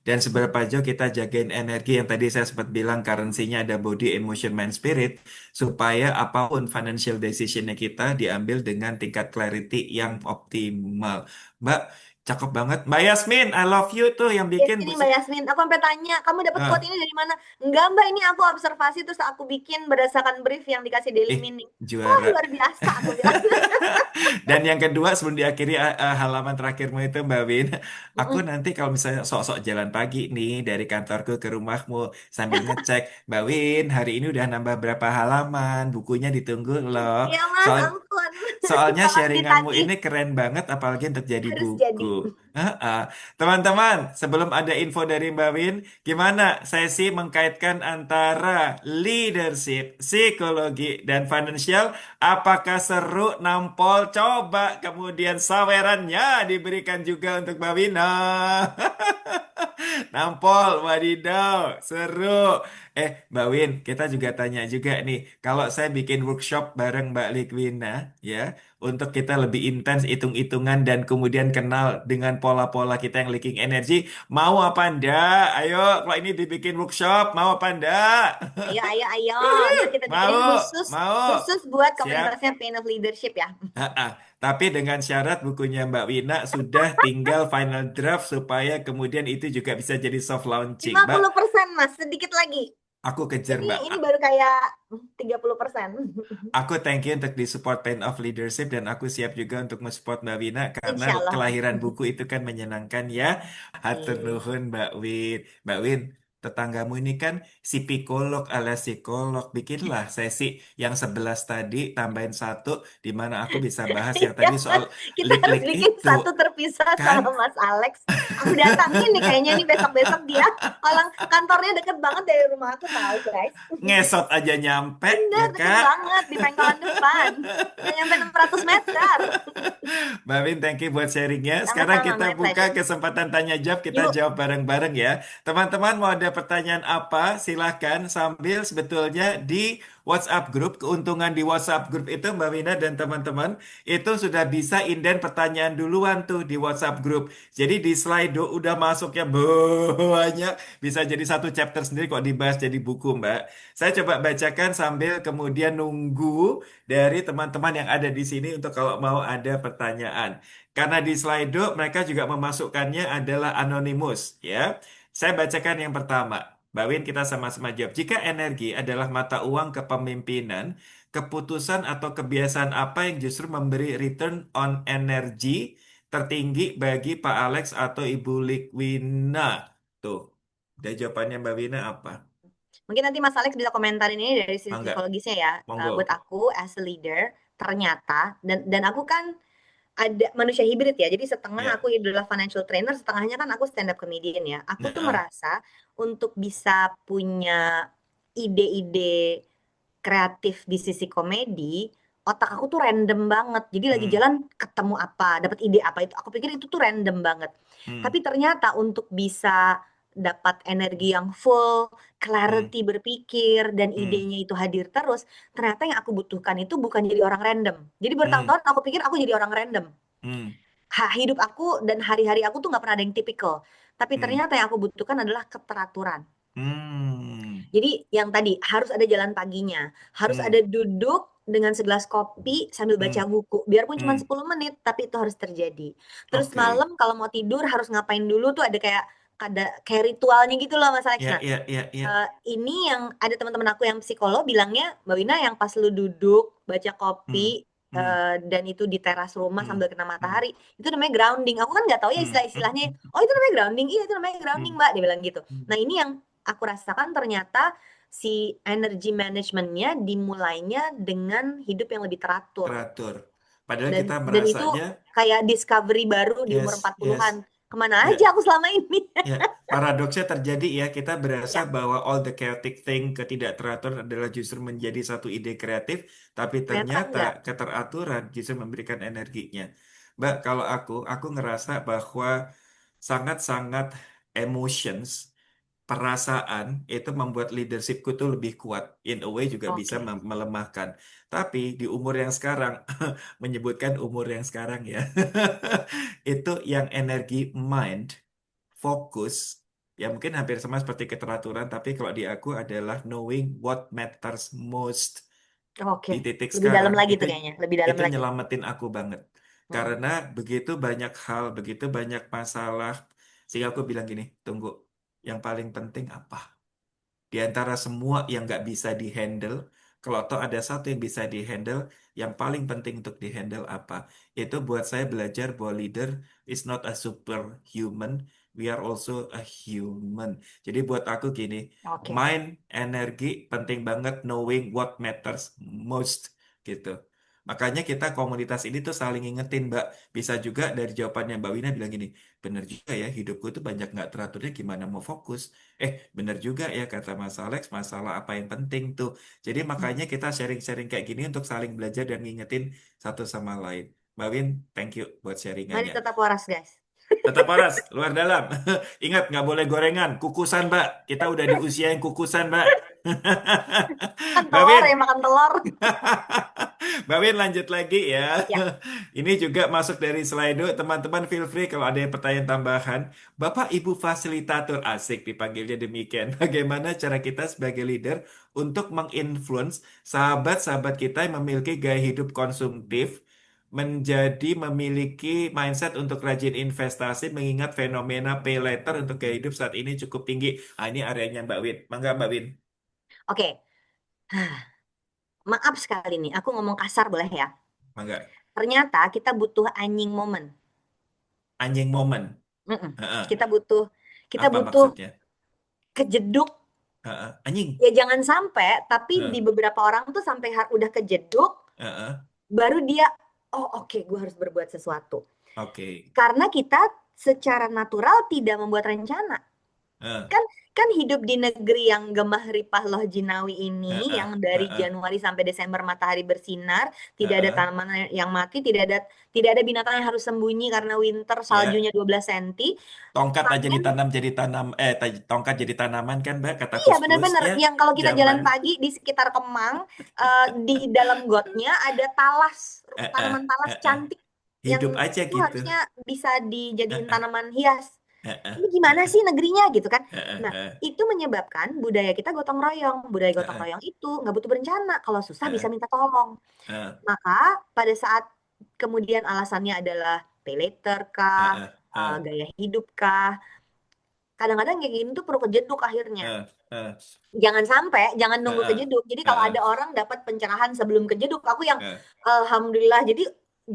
Dan seberapa jauh kita jagain energi yang tadi saya sempat bilang currency-nya ada body, emotion, mind, spirit. Supaya apapun financial decision-nya kita diambil dengan tingkat clarity yang optimal. Mbak, cakep banget. Mbak Yasmin, I love you tuh yang Ya bikin. sini Mbak Yasmin, aku sampai tanya, kamu dapat quote Ah, ini dari mana? Enggak Mbak, ini aku observasi terus aku bikin berdasarkan brief yang dikasih Daily Meaning. Wah juara. luar biasa aku bilang. Dan yang kedua sebelum diakhiri halaman terakhirmu itu Mbak Win, aku Mm-mm. nanti kalau misalnya sok-sok jalan pagi nih dari kantorku ke rumahmu sambil ngecek, Mbak Win hari ini udah nambah berapa halaman, bukunya ditunggu loh. Iya Mas, Soal ampun. soalnya Tolong sharinganmu ditagih, ini keren banget apalagi untuk jadi harus buku. jadi. Heeh. Teman-teman, sebelum ada info dari Mbak Win, gimana sesi mengkaitkan antara leadership, psikologi, dan financial? Apakah seru, nampol? Coba kemudian sawerannya diberikan juga untuk Mbak Wina. Nampol, wadidaw, seru. Mbak Win, kita juga tanya juga nih, kalau saya bikin workshop bareng Mbak Likwina, ya, untuk kita lebih intens hitung-hitungan dan kemudian kenal dengan pola-pola kita yang leaking energi, mau apa enggak? Ayo, kalau ini dibikin workshop, mau apa enggak? Ayo, ayo, ayo. Ntar kita bikinin Mau, khusus mau. khusus buat Siap. komunitasnya Pain of Leadership ya. Ha-ha. Tapi dengan syarat bukunya Mbak Wina sudah tinggal final draft supaya kemudian itu juga bisa jadi soft launching. Mbak, 50% Mas, sedikit lagi. aku kejar Ini Mbak. ini baru kayak 30%. Aku thank you untuk disupport Pain of Leadership dan aku siap juga untuk mensupport Mbak Wina karena Insya Allah. kelahiran buku itu kan menyenangkan ya. Hatur Amin. nuhun Mbak Win. Mbak Win, tetanggamu ini kan si psikolog alias psikolog. Bikinlah sesi yang 11 tadi tambahin satu di mana aku bisa bahas yang Ya, tadi soal kita harus lik-lik bikin itu. satu terpisah Kan? sama Mas Alex. Aku datangin nih kayaknya nih besok-besok dia. Orang kantornya deket banget dari rumah aku tahu guys. Ngesot aja nyampe Bener, ya deket Kak. banget di pangkalan depan. Nggak nyampe 600 meter. Mbak Win, thank you buat sharingnya. Sekarang Sama-sama, kita my buka pleasure. kesempatan tanya jawab, kita Yuk, jawab bareng-bareng ya. Teman-teman mau ada pertanyaan apa? Silahkan sambil sebetulnya di WhatsApp grup, keuntungan di WhatsApp grup itu Mbak Wina dan teman-teman itu sudah bisa inden pertanyaan duluan tuh di WhatsApp grup. Jadi di Slido udah masuknya banyak, bisa jadi satu chapter sendiri kok dibahas jadi buku Mbak. Saya coba bacakan sambil kemudian nunggu dari teman-teman yang ada di sini untuk kalau mau ada pertanyaan. Karena di Slido mereka juga memasukkannya adalah anonimus, ya. Saya bacakan yang pertama. Mbak Win, kita sama-sama jawab. Jika energi adalah mata uang kepemimpinan, keputusan atau kebiasaan apa yang justru memberi return on energy tertinggi bagi Pak Alex atau Ibu Likwina? Tuh, udah jawabannya Mbak Wina apa? mungkin nanti Mas Alex bisa komentarin ini dari sisi Mangga, psikologisnya ya. Buat monggo. aku as a leader, ternyata dan aku kan ada manusia hibrid ya. Jadi setengah Ya, aku adalah financial trainer, setengahnya kan aku stand up comedian ya. Aku tuh nah, merasa untuk bisa punya ide-ide kreatif di sisi komedi, otak aku tuh random banget. Jadi lagi hmm, jalan ketemu apa, dapat ide apa itu. Aku pikir itu tuh random banget. hmm, Tapi ternyata untuk bisa dapat energi yang full, hmm. clarity berpikir dan Hmm, idenya itu hadir terus, ternyata yang aku butuhkan itu bukan jadi orang random. Jadi hmm, bertahun-tahun aku pikir aku jadi orang random. hmm, Hidup aku dan hari-hari aku tuh nggak pernah ada yang tipikal. Tapi hmm, ternyata yang aku butuhkan adalah keteraturan. hmm, Jadi yang tadi harus ada jalan paginya, harus hmm, ada duduk dengan segelas kopi sambil baca hmm, buku. Biarpun cuma hmm. 10 menit, tapi itu harus terjadi. Terus Oke. malam kalau mau tidur harus ngapain dulu tuh ada kayak ritualnya gitu loh Mas Alex. Ya, Nah, ya, ya, ya. ini yang ada teman-teman aku yang psikolog bilangnya, Mbak Wina yang pas lu duduk baca Hmm, kopi hmm, dan itu di teras rumah hmm, sambil kena hmm, matahari, itu namanya grounding. Aku kan nggak tahu ya hmm, istilah-istilahnya. Oh itu namanya grounding, iya itu namanya grounding hmm, Mbak, dia bilang gitu. hmm. Nah ini yang aku rasakan ternyata si energy managementnya dimulainya dengan hidup yang lebih teratur. Teratur. Padahal Dan kita dan itu merasanya, kayak discovery baru di umur yes, 40-an. yes. Kemana aja Ya, aku selama ini? ya. Paradoksnya terjadi ya, kita berasa Ya, bahwa all the chaotic thing, ketidakteraturan adalah justru menjadi satu ide kreatif, tapi ternyata ternyata enggak. keteraturan justru memberikan energinya. Mbak, kalau aku ngerasa bahwa sangat-sangat emotions, perasaan itu membuat leadershipku tuh lebih kuat. In a way juga bisa Oke. melemahkan. Tapi di umur yang sekarang, menyebutkan umur yang sekarang ya, itu yang energi mind, fokus, ya mungkin hampir sama seperti keteraturan, tapi kalau di aku adalah knowing what matters most. Oke, Di titik lebih dalam sekarang lagi itu tuh kayaknya, lebih dalam itu lagi. nyelamatin aku banget. Mm-mm. Karena begitu banyak hal, begitu banyak masalah, sehingga aku bilang gini, tunggu, yang paling penting apa? Di antara semua yang nggak bisa dihandle, kalau toh ada satu yang bisa dihandle, yang paling penting untuk dihandle apa? Itu buat saya belajar bahwa leader is not a superhuman, we are also a human. Jadi buat aku gini, Oke. mind, energi, penting banget knowing what matters most gitu. Makanya kita komunitas ini tuh saling ngingetin, Mbak. Bisa juga dari jawabannya Mbak Wina bilang gini, bener juga ya, hidupku tuh banyak nggak teraturnya, gimana mau fokus. Bener juga ya, kata Mas Alex, masalah apa yang penting tuh. Jadi makanya kita sharing-sharing kayak gini untuk saling belajar dan ngingetin satu sama lain. Mbak Win, thank you buat Mari sharingannya. tetap waras, guys. Tetap panas, luar dalam. Ingat, nggak boleh gorengan. Kukusan, Mbak. Kita udah di usia yang kukusan, Mbak. Kan Mbak telur Win. ya, makan telur. Mbak Win lanjut lagi ya. Ya, Ini juga masuk dari Slido. Teman-teman feel free kalau ada yang pertanyaan tambahan. Bapak Ibu fasilitator asik dipanggilnya demikian. Bagaimana cara kita sebagai leader untuk menginfluence sahabat-sahabat kita yang memiliki gaya hidup konsumtif menjadi memiliki mindset untuk rajin investasi mengingat fenomena pay later untuk gaya hidup saat ini cukup tinggi. Ini areanya Mbak Win. Mangga Mbak Win. oke. Maaf sekali nih, aku ngomong kasar boleh ya. Mangga. Ternyata kita butuh anjing momen. Anjing momen. Mm-mm. Heeh. Kita butuh kita Apa butuh maksudnya? kejeduk. Heeh. Anjing. Ya jangan sampai, tapi di Heeh. beberapa orang tuh sampai udah kejeduk, Heeh. baru dia, oh oke, gue harus berbuat sesuatu. Oke. Karena kita secara natural tidak membuat rencana. Heeh. Kan kan hidup di negeri yang gemah ripah loh jinawi ini, Heeh. yang dari Heeh. Januari sampai Desember matahari bersinar, tidak ada Heeh. tanaman yang mati, tidak ada binatang yang harus sembunyi karena winter Ya, saljunya 12 senti. tongkat aja Panen. ditanam jadi tanam tongkat jadi tanaman kan Mbak kata Iya, Kus-Plus benar-benar. ya. Yang kalau kita Zaman jalan pagi di sekitar Kemang, di dalam gotnya ada talas, Heeh. tanaman talas Heeh. cantik yang Hidup aja itu gitu. harusnya bisa dijadiin Heeh. tanaman hias. Heeh. Ini gimana sih negerinya gitu kan? Heeh. Nah, Heeh. itu menyebabkan budaya kita gotong royong. Budaya gotong Heeh. royong itu nggak butuh berencana. Kalau susah bisa Heeh. minta tolong. Heeh. Maka pada saat kemudian alasannya adalah pay later kah, Heeh. Heeh. gaya hidup kah, kadang-kadang kayak gini tuh perlu kejeduk akhirnya. Heeh. Heeh. Jangan sampai, jangan nunggu Heeh. kejeduk. Jadi kalau Heeh. ada orang dapat pencerahan sebelum kejeduk, aku yang Heeh. alhamdulillah.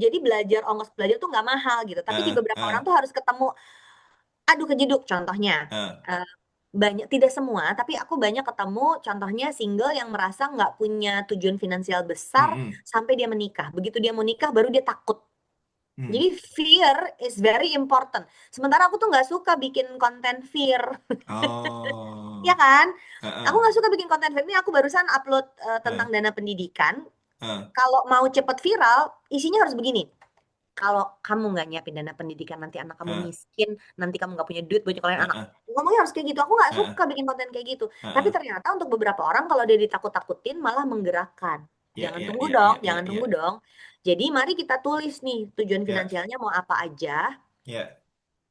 Jadi belajar ongkos belajar tuh nggak mahal gitu. Tapi di Heeh. beberapa orang Heeh. tuh harus ketemu, aduh kejeduk. Contohnya, Heeh. eh, banyak tidak semua, tapi aku banyak ketemu contohnya single yang merasa nggak punya tujuan finansial besar Mm-mm. sampai dia menikah. Begitu dia mau nikah, baru dia takut. Mm. Jadi fear is very important. Sementara aku tuh nggak suka bikin konten fear, ya Oh. kan? Aku Heeh. nggak suka bikin konten film. Ini aku barusan upload tentang Heeh. dana pendidikan. Heeh. Kalau mau cepet viral, isinya harus begini. Kalau kamu nggak nyiapin dana pendidikan, nanti anak kamu Heeh. miskin, nanti kamu nggak punya duit buat nyekolahin anak. Heeh. Ngomongnya harus kayak gitu. Aku nggak Heeh. suka bikin konten kayak gitu. Tapi Heeh. ternyata untuk beberapa orang kalau dia ditakut-takutin malah menggerakkan. Ya, Jangan ya, tunggu ya, dong, ya, ya, jangan tunggu ya, dong. Jadi mari kita tulis nih tujuan ya, finansialnya mau apa aja. ya,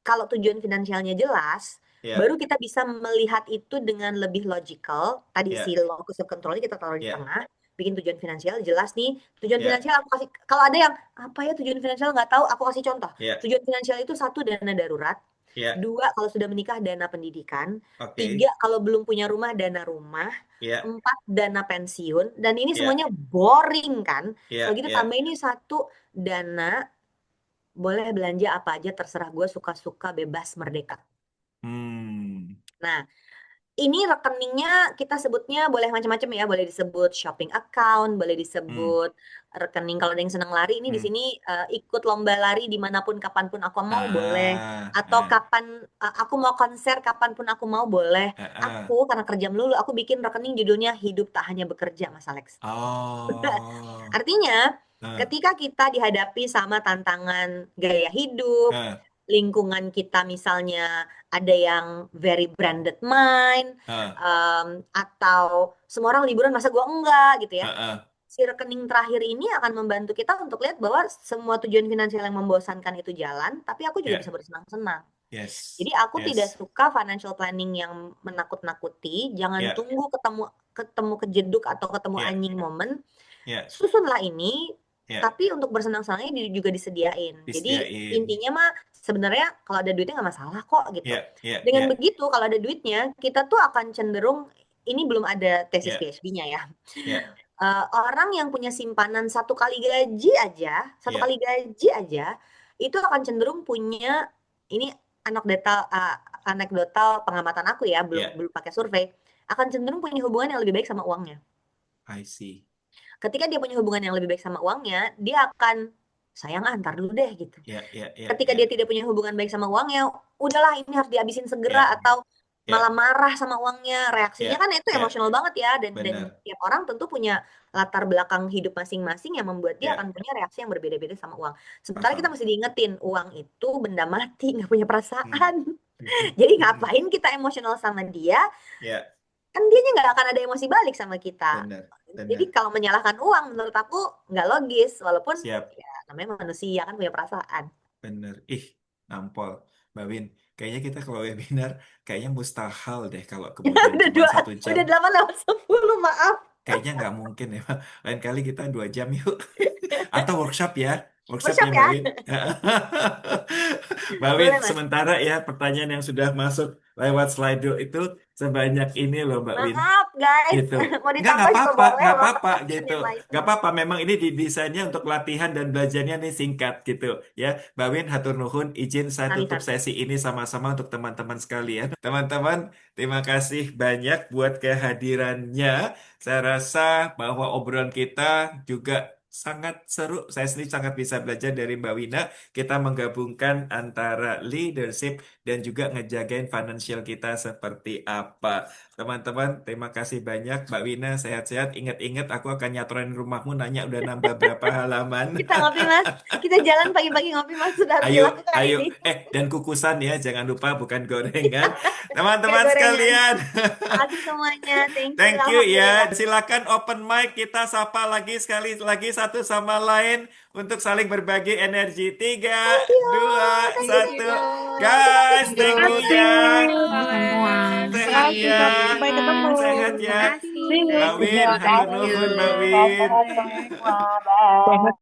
Kalau tujuan finansialnya jelas, baru ya, kita bisa melihat itu dengan lebih logical. Tadi si ya, locus of control kita taruh di ya, tengah, bikin tujuan finansial jelas nih. Tujuan ya, finansial aku kasih, kalau ada yang apa ya tujuan finansial nggak tahu, aku kasih contoh. ya, Tujuan finansial itu satu dana darurat, ya, dua kalau sudah menikah dana pendidikan, tiga oke, kalau belum punya rumah dana rumah, ya, empat dana pensiun, dan ini ya, semuanya boring kan? Kalau ya, gitu ya, tambah ini satu dana boleh belanja apa aja terserah gue suka-suka bebas merdeka. hmm, Nah, ini rekeningnya kita sebutnya boleh macam-macam ya, boleh disebut shopping account, boleh hmm, disebut rekening kalau ada yang senang lari ini di hmm, sini ikut lomba lari dimanapun kapanpun aku mau boleh, ah, atau kapan aku mau konser kapanpun aku mau boleh. ah, Aku ah, karena kerja melulu aku bikin rekening judulnya hidup tak hanya bekerja Mas Alex. oh, Artinya ah, ketika kita dihadapi sama tantangan gaya hidup, ah, lingkungan kita misalnya ada yang very branded mind, ah, atau semua orang liburan masa gua enggak gitu ya. ah, ah, Si rekening terakhir ini akan membantu kita untuk lihat bahwa semua tujuan finansial yang membosankan itu jalan, tapi aku juga bisa ya, bersenang-senang. Jadi yes, aku tidak yes, suka financial planning yang menakut-nakuti. Jangan ya, tunggu ketemu ketemu kejeduk atau ketemu ya, anjing momen. ya, Susunlah ini, ya, tapi untuk bersenang-senangnya juga disediain. Jadi disediain, intinya mah sebenarnya kalau ada duitnya nggak masalah kok gitu. ya, ya, Dengan ya, begitu kalau ada duitnya kita tuh akan cenderung, ini belum ada tesis ya, PhD-nya ya. ya, Orang yang punya simpanan satu ya, kali gaji aja itu akan cenderung punya, ini anekdotal pengamatan aku ya, belum ya, belum pakai survei, akan cenderung punya hubungan yang lebih baik sama uangnya. I see, ketika dia punya hubungan yang lebih baik sama uangnya, dia akan sayang antar dulu deh gitu. Ya, ya, ya, Ketika ya, dia tidak punya hubungan baik sama uangnya, udahlah ini harus dihabisin segera, ya, atau malah ya, marah sama uangnya, reaksinya ya, kan itu ya, emosional banget ya. Dan benar. tiap orang tentu punya latar belakang hidup masing-masing yang membuat dia Ya, akan punya reaksi yang berbeda-beda sama uang. Sementara kita paham. mesti diingetin, uang itu benda mati, nggak punya Hmm. perasaan. Mhm, Jadi mhm. ngapain kita emosional sama dia, Ya, kan dianya nggak akan ada emosi balik sama kita. benar, Jadi benar, kalau menyalahkan uang menurut aku nggak logis, walaupun siap, ya namanya manusia kan punya perasaan. benar. Ih, nampol, Mbak Win. Kayaknya kita kalau webinar, kayaknya mustahil deh kalau kemudian Udah cuma dua, 1 jam. udah 8 lewat 10, maaf. Kayaknya nggak mungkin ya. Lain kali kita 2 jam yuk. Atau workshop ya. Workshop ya Workshop Mbak ya. Win. Mbak Win, Boleh Mas. sementara ya pertanyaan yang sudah masuk lewat Slido itu sebanyak ini loh Mbak Win. Maaf guys, Gitu. mau Nggak ditambah juga apa-apa, boleh nggak loh. apa-apa gitu. Yang lain. Nggak apa-apa, memang ini didesainnya untuk latihan dan belajarnya nih singkat gitu. Ya, Mbak Win, hatur nuhun, izin saya tutup Sami-sami. sesi ini sama-sama untuk teman-teman sekalian. Teman-teman, terima kasih banyak buat kehadirannya. Saya rasa bahwa obrolan kita juga sangat seru. Saya sendiri sangat bisa belajar dari Mbak Wina. Kita menggabungkan antara leadership dan juga ngejagain financial kita seperti apa. Teman-teman, terima kasih banyak. Mbak Wina, sehat-sehat. Ingat-ingat, aku akan nyatorin rumahmu, nanya udah nambah berapa halaman. Kita ngopi Mas. Kita jalan pagi-pagi ngopi Mas. Sudah harus Ayo, dilakukan ayo. ini. Dan kukusan ya, jangan lupa bukan gorengan. Gak Teman-teman gorengan. sekalian, Makasih semuanya. Thank you. thank you Alhamdulillah. ya. Silakan open mic, kita sapa lagi sekali lagi satu sama lain untuk saling berbagi energi. Tiga, Thank you. dua, Thank Thank you. satu. you. Guys, Terima thank you Terima kasih. ya. kasih semua. Sehat Terima ya. Sampai ketemu. Sehat kasih. ya. Terima kasih. Mbak Win, Terima hatur Thank kasih. nuhun Mbak you. Win. Sehat-sehat semua. Bye.